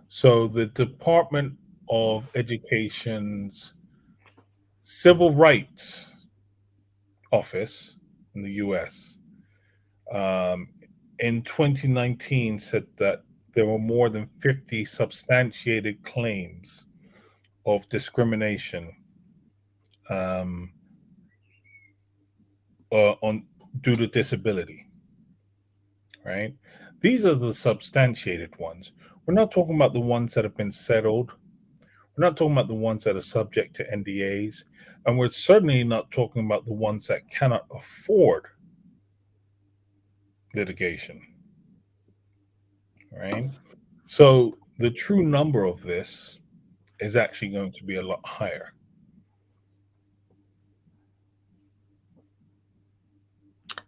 So the Department of Education's Civil Rights Office in the U.S. In 2019 said that there were more than 50 substantiated claims of discrimination um, on due to disability, right? These are the substantiated ones. We're not talking about the ones that have been settled. We're not talking about the ones that are subject to NDAs. And we're certainly not talking about the ones that cannot afford litigation, right? So the true number of this is actually going to be a lot higher.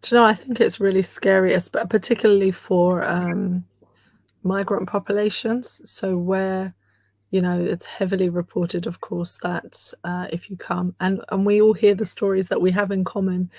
Do you know, I think it's really scary, particularly for migrant populations. So where, it's heavily reported, of course, that if you come, and we all hear the stories that we have in common,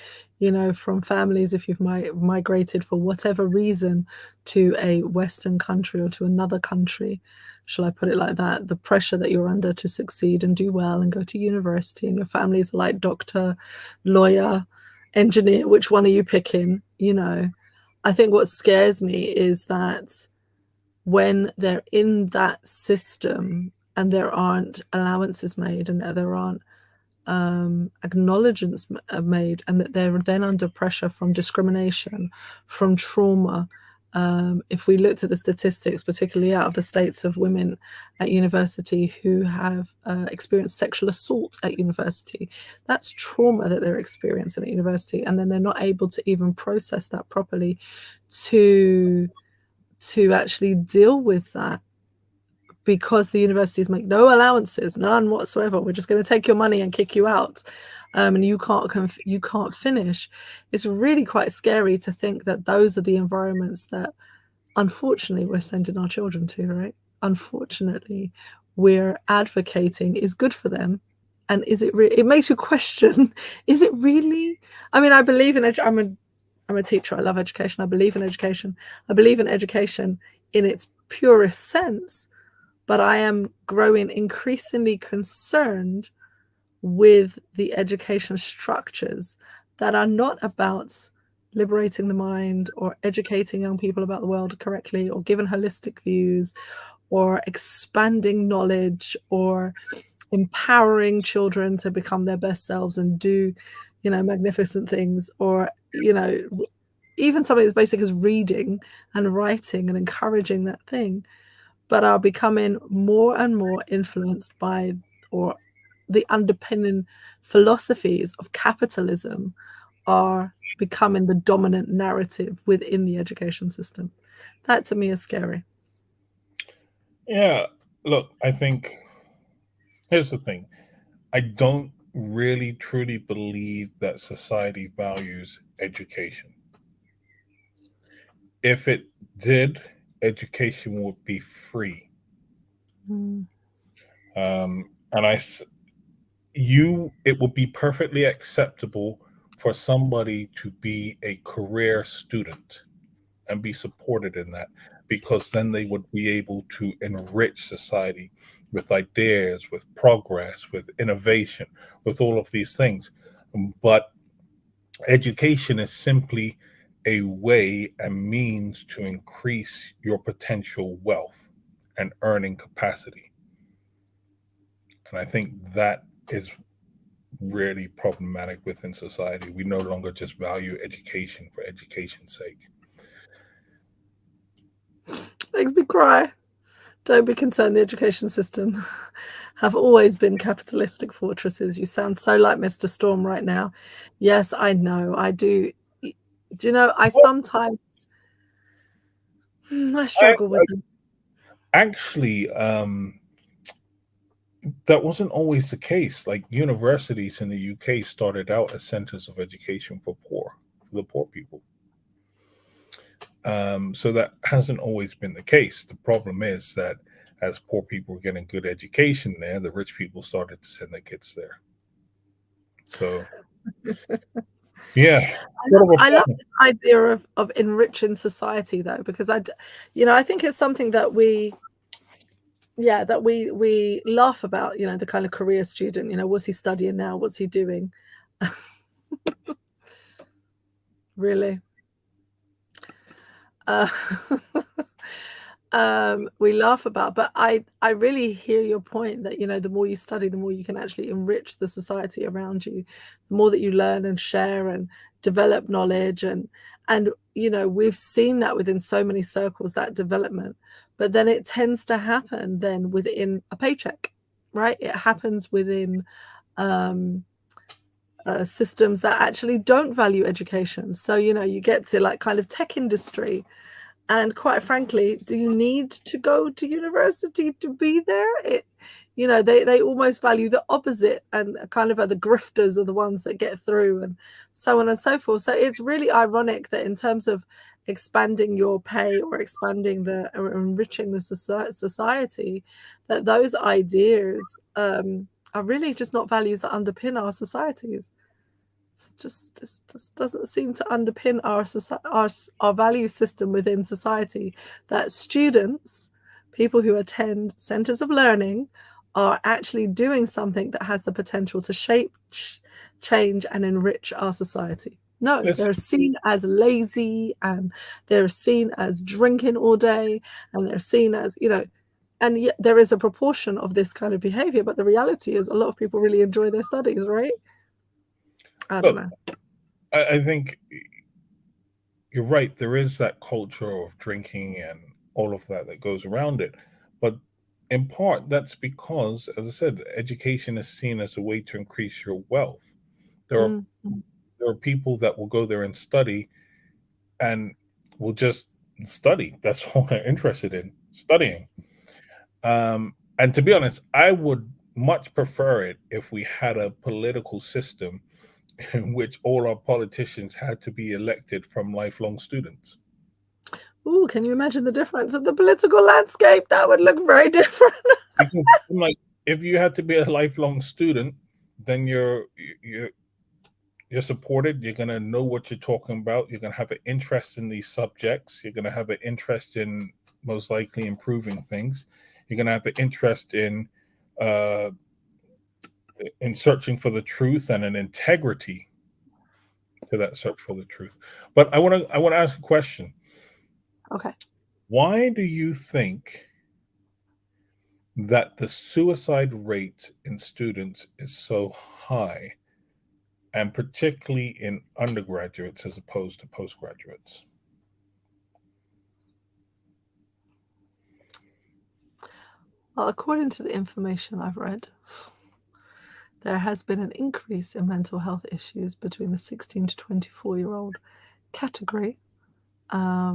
from families, if you've migrated for whatever reason to a Western country or to another country, shall I put it like that, the pressure that you're under to succeed and do well and go to university, and your families are like doctor, lawyer, engineer, which one are you picking? I think what scares me is that when they're in that system and there aren't allowances made and there aren't acknowledgements made, and that they're then under pressure from discrimination, from trauma. If we looked at the statistics, particularly out of the states, of women at university who have experienced sexual assault at university, that's trauma that they're experiencing at university, and then they're not able to even process that properly to actually deal with that, because the universities make no allowances, none whatsoever. We're just going to take your money and kick you out, and you can't finish. It's really quite scary to think that those are the environments that, unfortunately, we're sending our children to, right? Unfortunately, we're advocating is good for them. And is it really? It makes you question, is it really? I mean, I believe in I'm a teacher. I love education. I believe in education. I believe in education in its purest sense. But I am growing increasingly concerned with the education structures that are not about liberating the mind or educating young people about the world correctly, or giving holistic views, or expanding knowledge, or empowering children to become their best selves and do, magnificent things, or, even something as basic as reading and writing and encouraging that thing, but are becoming more and more influenced by, or the underpinning philosophies of capitalism are becoming the dominant narrative within the education system. That to me is scary. Yeah, look, I think here's the thing. I don't really truly believe that society values education. If it did, education would be free. Mm. And it would be perfectly acceptable for somebody to be a career student and be supported in that, because then they would be able to enrich society with ideas, with progress, with innovation, with all of these things. But education is simply a way and means to increase your potential wealth and earning capacity. And I think that is really problematic within society. We no longer just value education for education's sake. Makes me cry. Don't be concerned. The education system have always been capitalistic fortresses. You sound so like Mr. Storm right now. Yes, I know. I do. Do you know, I sometimes I I, struggle with it. actually, that wasn't always the case. Like universities in the UK started out as centers of education for the poor people. So that hasn't always been the case. The problem is that as poor people were getting good education there, the rich people started to send their kids there. So yeah, sort of a I love problem. this idea of enriching society, though, because I think it's something that we laugh about. The kind of career student. What's he studying now? What's he doing? Really. Uh, we laugh about, but I really hear your point that the more you study, the more you can actually enrich the society around you, the more that you learn and share and develop knowledge, and we've seen that within so many circles, that development. But then it tends to happen then within a paycheck, right? It happens within systems that actually don't value education. So you get to like kind of tech industry. And quite frankly, do you need to go to university to be there? They almost value the opposite, and kind of are the grifters are the ones that get through, and so on and so forth. So it's really ironic that in terms of expanding your pay or or enriching the society, that those ideas are really just not values that underpin our societies. Just doesn't seem to underpin our value system within society, that students, people who attend centers of learning, are actually doing something that has the potential to shape, change, and enrich our society. No, Listen, they're seen as lazy, and they're seen as drinking all day, and they're seen as, and yet there is a proportion of this kind of behavior, but the reality is a lot of people really enjoy their studies, right? I don't look, know. I think you're right. There is that culture of drinking and all of that goes around it. But in part, that's because, as I said, education is seen as a way to increase your wealth. There are Mm, mm. there are people that will go there and study and will just study. That's all they're interested in, studying. And to be honest, I would much prefer it if we had a political system in which all our politicians had to be elected from lifelong students. Ooh, can you imagine the difference of the political landscape? That would look very different. Because I'm like, if you had to be a lifelong student, then you're supported. You're gonna know what you're talking about. You're gonna have an interest in these subjects. You're gonna have an interest in most likely improving things. You're gonna have an interest uh, in searching for the truth and an integrity to that search for the truth. But I want to ask a question. Okay. Why do you think that the suicide rate in students is so high, and particularly in undergraduates as opposed to postgraduates? Well, according to the information I've read, there has been an increase in mental health issues between the 16 to 24-year-old category. I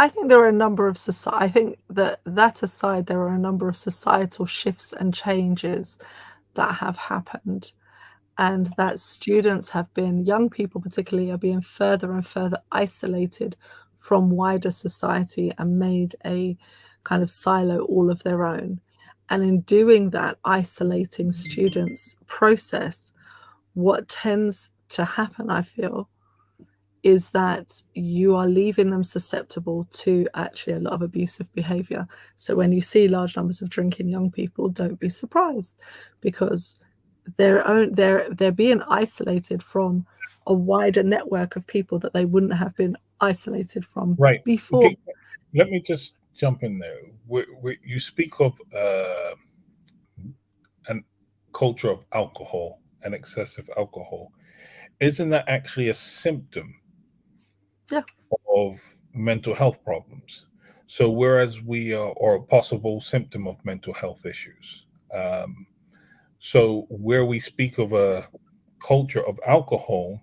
think there are a number of I think that aside, there are a number of societal shifts and changes that have happened, and that students have been, young people particularly, are being further and further isolated from wider society and made a kind of silo all of their own. And in doing that isolating students process, what tends to happen, I feel, is that you are leaving them susceptible to actually a lot of abusive behavior. So when you see large numbers of drinking young people, don't be surprised, because they're being isolated from a wider network of people that they wouldn't have been isolated from Right. before. Okay, let me just jump in there. You speak of an culture of alcohol and excessive alcohol. Isn't that actually a symptom Yeah. of mental health problems? So, whereas we are, or a possible symptom of mental health issues. So, where we speak of a culture of alcohol,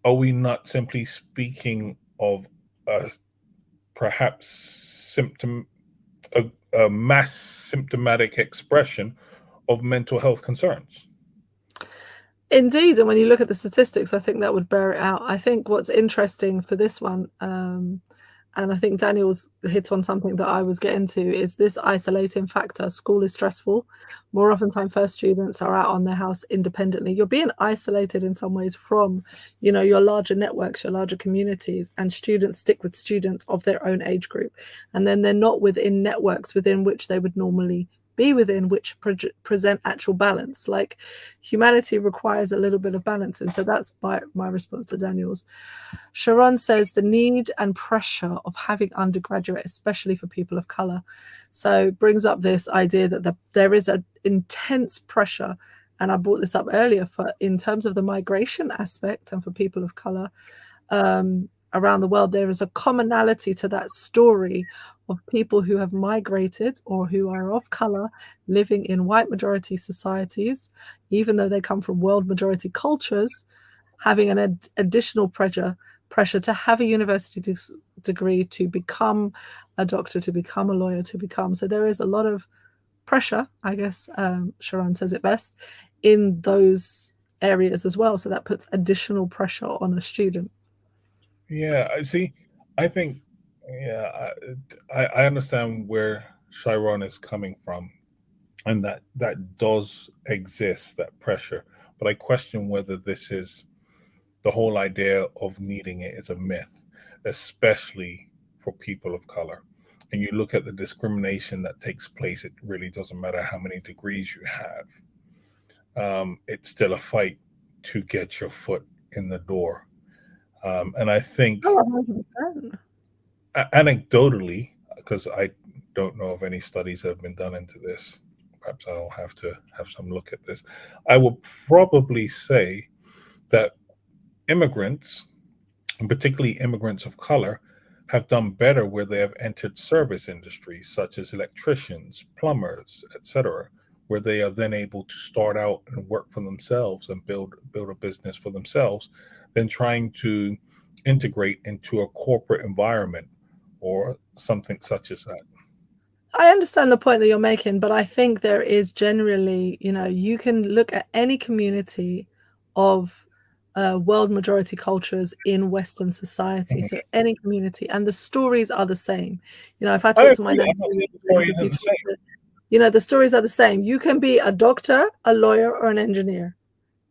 are we not simply speaking of a perhaps a mass symptomatic expression of mental health concerns. Indeed, and when you look at the statistics, I think that would bear it out. I think what's interesting for this one, and I think Daniel's hit on something that I was getting to, is this isolating factor. School is stressful. More often time, first students are out on their house independently. You're being isolated in some ways from, your larger networks, your larger communities, and students stick with students of their own age group. And then they're not within networks within which they would normally be within, which present actual balance. Like humanity requires a little bit of balance. And so that's my response to Daniel's. Sharon says the need and pressure of having undergraduate, especially for people of color. So brings up this idea that there is an intense pressure, and I brought this up earlier, in terms of the migration aspect and for people of color around the world. There is a commonality to that story of people who have migrated or who are of color living in white majority societies, even though they come from world majority cultures, having an additional pressure to have a university degree, to become a doctor, to become a lawyer, so there is a lot of pressure, I guess Sharon says it best, in those areas as well. So that puts additional pressure on a student. Yeah, I see. I think, I understand where Chiron is coming from, and that does exist, that pressure. But I question whether this is the whole idea of needing it is a myth, especially for people of color. And you look at the discrimination that takes place, it really doesn't matter how many degrees you have. It's still a fight to get your foot in the door. And I think, 100%. Anecdotally, because I don't know of any studies that have been done into this, perhaps I'll have to have some look at this. I will probably say that immigrants, and particularly immigrants of color, have done better where they have entered service industries such as electricians, plumbers, etc., where they are then able to start out and work for themselves and build a business for themselves, than trying to integrate into a corporate environment or something such as that. I understand the point that you're making, but I think there is generally, you can look at any community of world majority cultures in Western society. Mhm. So any community, and the stories are the same. If I I talk to my agree. I'm nephew, not saying the story isn't the same. the stories are the same. You can be a doctor, a lawyer, or an engineer.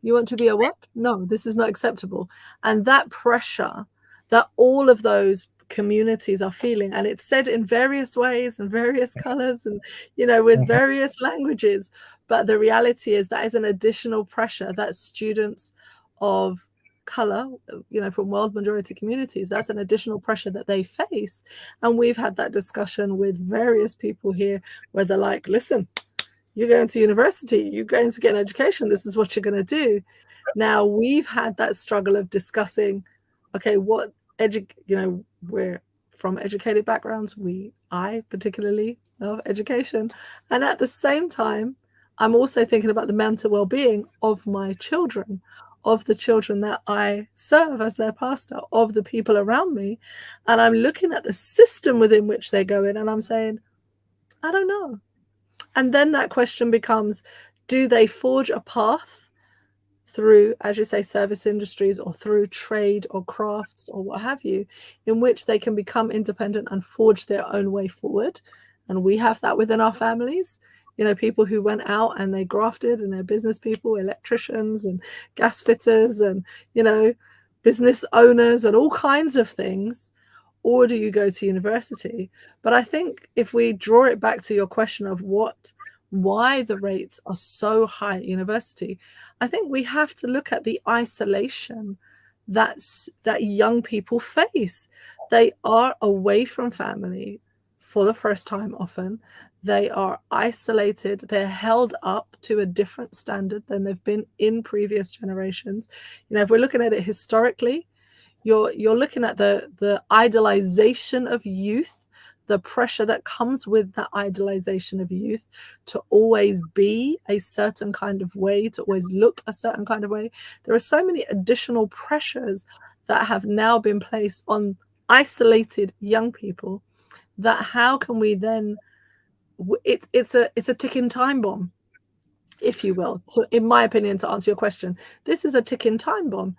You want to be a what? No, this is not acceptable. And that pressure that all of those communities are feeling, and it's said in various ways and various colors and, with Mhm. various languages. But the reality is that is an additional pressure that students of color, from world majority communities, that's an additional pressure that they face. And we've had that discussion with various people here where they're like, listen, you're going to university, you're going to get an education, this is what you're going to do. Now we've had that struggle of discussing, okay, we're from educated backgrounds. I particularly love education. And at the same time, I'm also thinking about the mental well-being of my children, of the children that I serve as their pastor, of the people around me. And I'm looking at the system within which they go in, and I'm saying, I don't know. And then that question becomes, do they forge a path through, as you say, service industries or through trade or crafts or what have you, in which they can become independent and forge their own way forward? And we have that within our families. People who went out and they grafted, and they're business people, electricians and gas fitters and, business owners and all kinds of things. Or do you go to university? But I think if we draw it back to your question of why the rates are so high at university, I think we have to look at the isolation that young people face. They are away from family for the first time often. They are isolated. They're held up to a different standard than they've been in previous generations. If we're looking at it historically, you're looking at the idolization of youth, the pressure that comes with that idolization of youth to always be a certain kind of way, to always look a certain kind of way. There are so many additional pressures that have now been placed on isolated young people that how can we then, it's a ticking time bomb, if you will. So in my opinion, to answer your question, this is a ticking time bomb.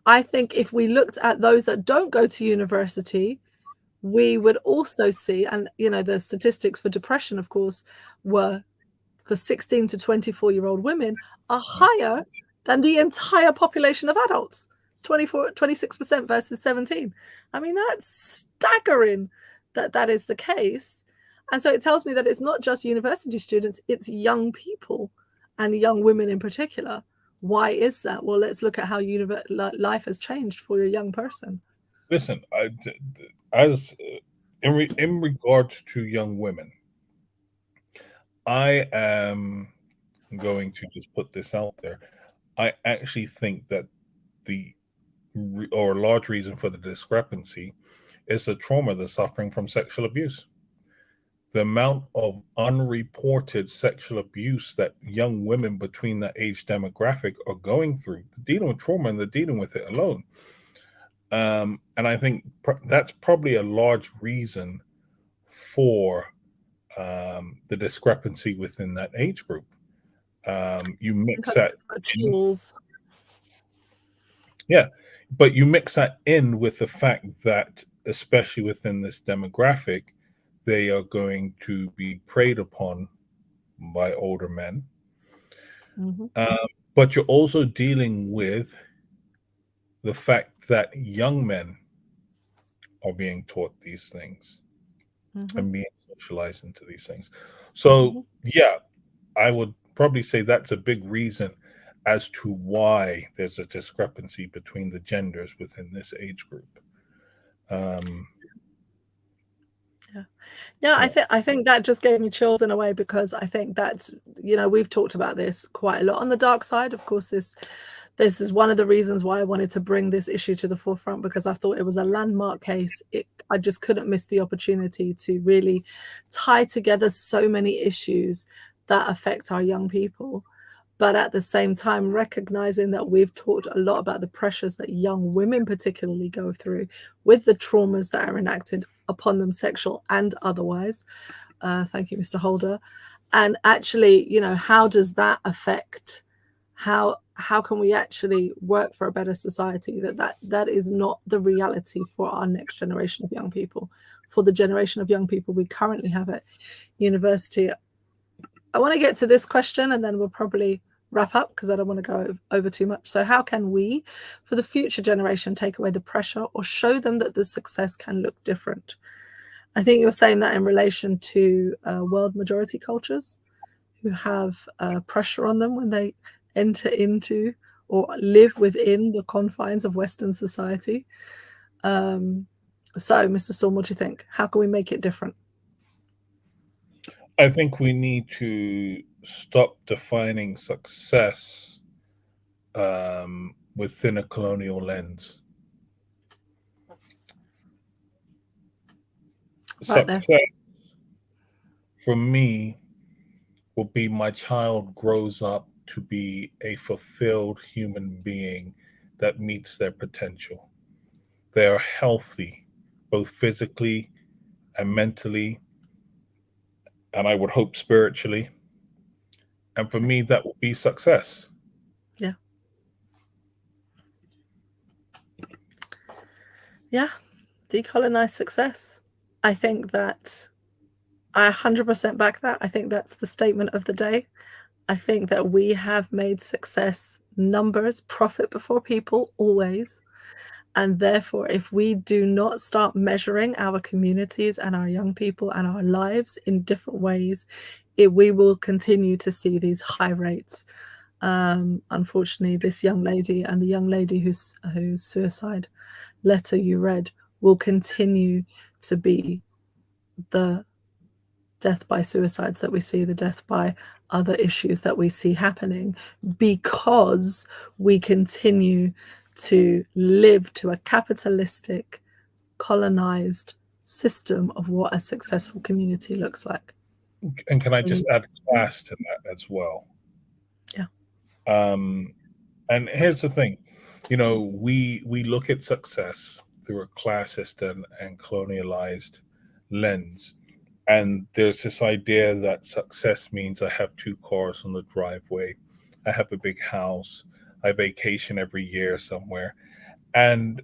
I think if we looked at those that don't go to university, we would also see, and the statistics for depression, of course, were for 16 to 24-year-old women are higher than the entire population of adults. It's 26% versus 17. I mean, that's staggering that is the case. And so it tells me that it's not just university students, it's young people and young women in particular. Why is that? Well, let's look at how life has changed for a young person. Listen, in regards to young women, I am going to just put this out there. I actually think that a large reason for the discrepancy is the trauma they're suffering from sexual abuse. The amount of unreported sexual abuse that young women between that age demographic are going through, they're dealing with trauma and they're dealing with it alone. And I think that's probably a large reason for the discrepancy within that age group. You mix that tools. Yeah, but you mix that in with the fact that, especially within this demographic, they are going to be preyed upon by older men. Mm-hmm. But you're also dealing with the fact that young men are being taught these things and being socialized into these things. So, yeah, I would probably say that's a big reason as to why there's a discrepancy between the genders within this age group. Yeah, I think that just gave me chills in a way, because I think that's, we've talked about this quite a lot on the dark side. Of course, this is one of the reasons why I wanted to bring this issue to the forefront, because I thought it was a landmark case. I just couldn't miss the opportunity to really tie together so many issues that affect our young people. But at the same time, recognizing that we've talked a lot about the pressures that young women particularly go through with the traumas that are enacted upon them, sexual and otherwise. Thank you, Mr. Holder. And actually, how does that affect how can we actually work for a better society? That is not the reality for our next generation of young people, for the generation of young people we currently have at university. I want to get to this question and then we'll probably wrap up, because I don't want to go over too much. So how can we, for the future generation, take away the pressure or show them that the success can look different? I think you're saying that in relation to world majority cultures who have pressure on them when they enter into or live within the confines of Western society. So, Mr. Storm, what do you think? How can we make it different? I think we need to stop defining success within a colonial lens. Right there. Success for me will be my child grows up to be a fulfilled human being that meets their potential. They are healthy, both physically and mentally, and I would hope spiritually. And for me, that will be success. Yeah. Yeah. Decolonize success. I think that I 100% back that. I think that's the statement of the day. I think that we have made success numbers, profit before people, always. And therefore, if we do not start measuring our communities and our young people and our lives in different ways, we will continue to see these high rates. Unfortunately, this young lady and the young lady whose suicide letter you read will continue to be the death by suicides that we see, the death by other issues that we see happening, because we continue to live to a capitalistic, colonized system of what a successful community looks like. And can I just add class to that as well? Yeah. And here's the thing, we look at success through a classist and colonialized lens. And there's this idea that success means I have 2 cars on the driveway, I have a big house, I vacation every year somewhere. And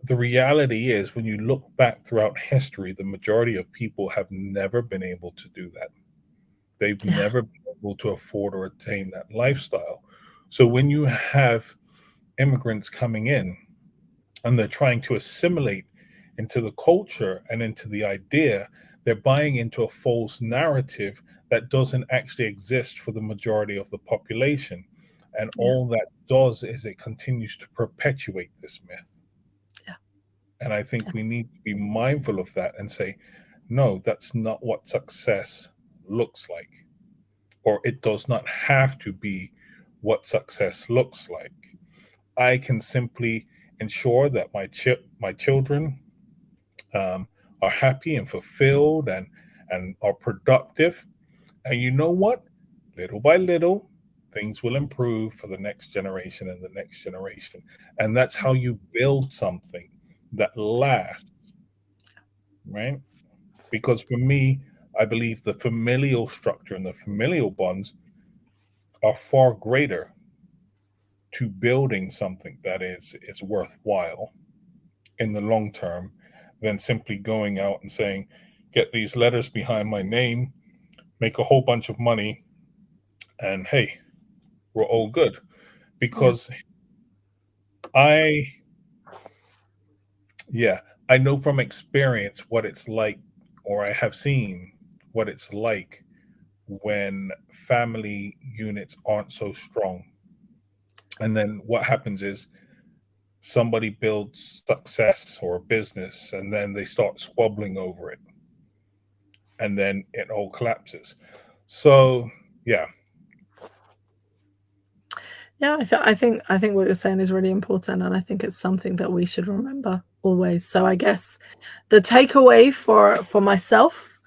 the reality is, when you look back throughout history, the majority of people have never been able to do that. They've Yeah. never been able to afford or attain that lifestyle. So when you have immigrants coming in and they're trying to assimilate into the culture and into the idea, they're buying into a false narrative that doesn't actually exist for the majority of the population. And Yeah. all that does is it continues to perpetuate this myth. Yeah. And I think Yeah. we need to be mindful of that and say, no, that's not what success looks like, or it does not have to be what success looks like. I can simply ensure that my children are happy and fulfilled and are productive. And you know what? Little by little, things will improve for the next generation and the next generation. And that's how you build something that lasts, right? Because for me, I believe the familial structure and the familial bonds are far greater to building something that is worthwhile in the long term than simply going out and saying, get these letters behind my name, make a whole bunch of money, and hey, we're all good. Yeah. Because I, yeah, I know from experience what it's like, or I have seen what it's like when family units aren't so strong. And then what happens is somebody builds success or a business and then they start squabbling over it and then it all collapses. So, yeah. Yeah, I think what you're saying is really important, and I think it's something that we should remember always. So I guess the takeaway for myself,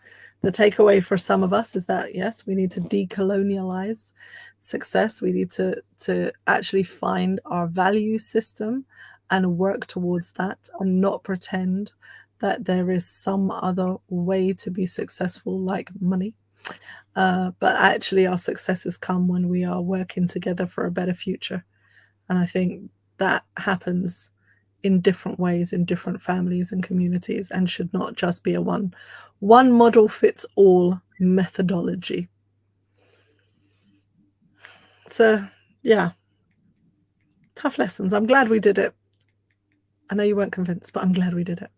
the takeaway for some of us is that yes, we need to decolonialize success. We need to actually find our value system and work towards that, and not pretend that there is some other way to be successful, like money. But actually, our successes come when we are working together for a better future. And I think that happens in different ways in different families and communities, and should not just be a one model fits all methodology. So, yeah, tough lessons. I'm glad we did it. I know you weren't convinced, but I'm glad we did it.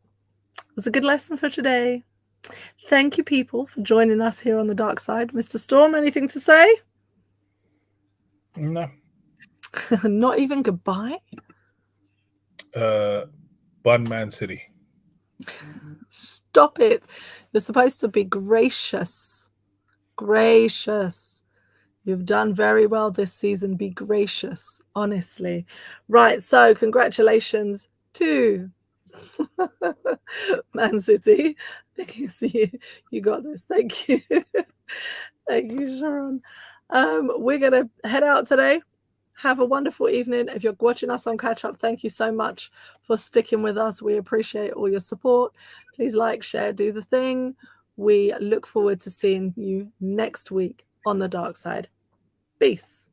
It was a good lesson for today. Thank you, people, for joining us here on the dark side. Mr. Storm, anything to say? No. Not even goodbye? Bunman City. Stop it. You're supposed to be gracious. Gracious. You've done very well this season. Be gracious, honestly. Right, so congratulations to Man City. You got this. Thank you. Thank you, Sharon. We're going to head out today. Have a wonderful evening. If you're watching us on Catch Up, thank you so much for sticking with us. We appreciate all your support. Please like, share, do the thing. We look forward to seeing you next week on the dark side. Peace.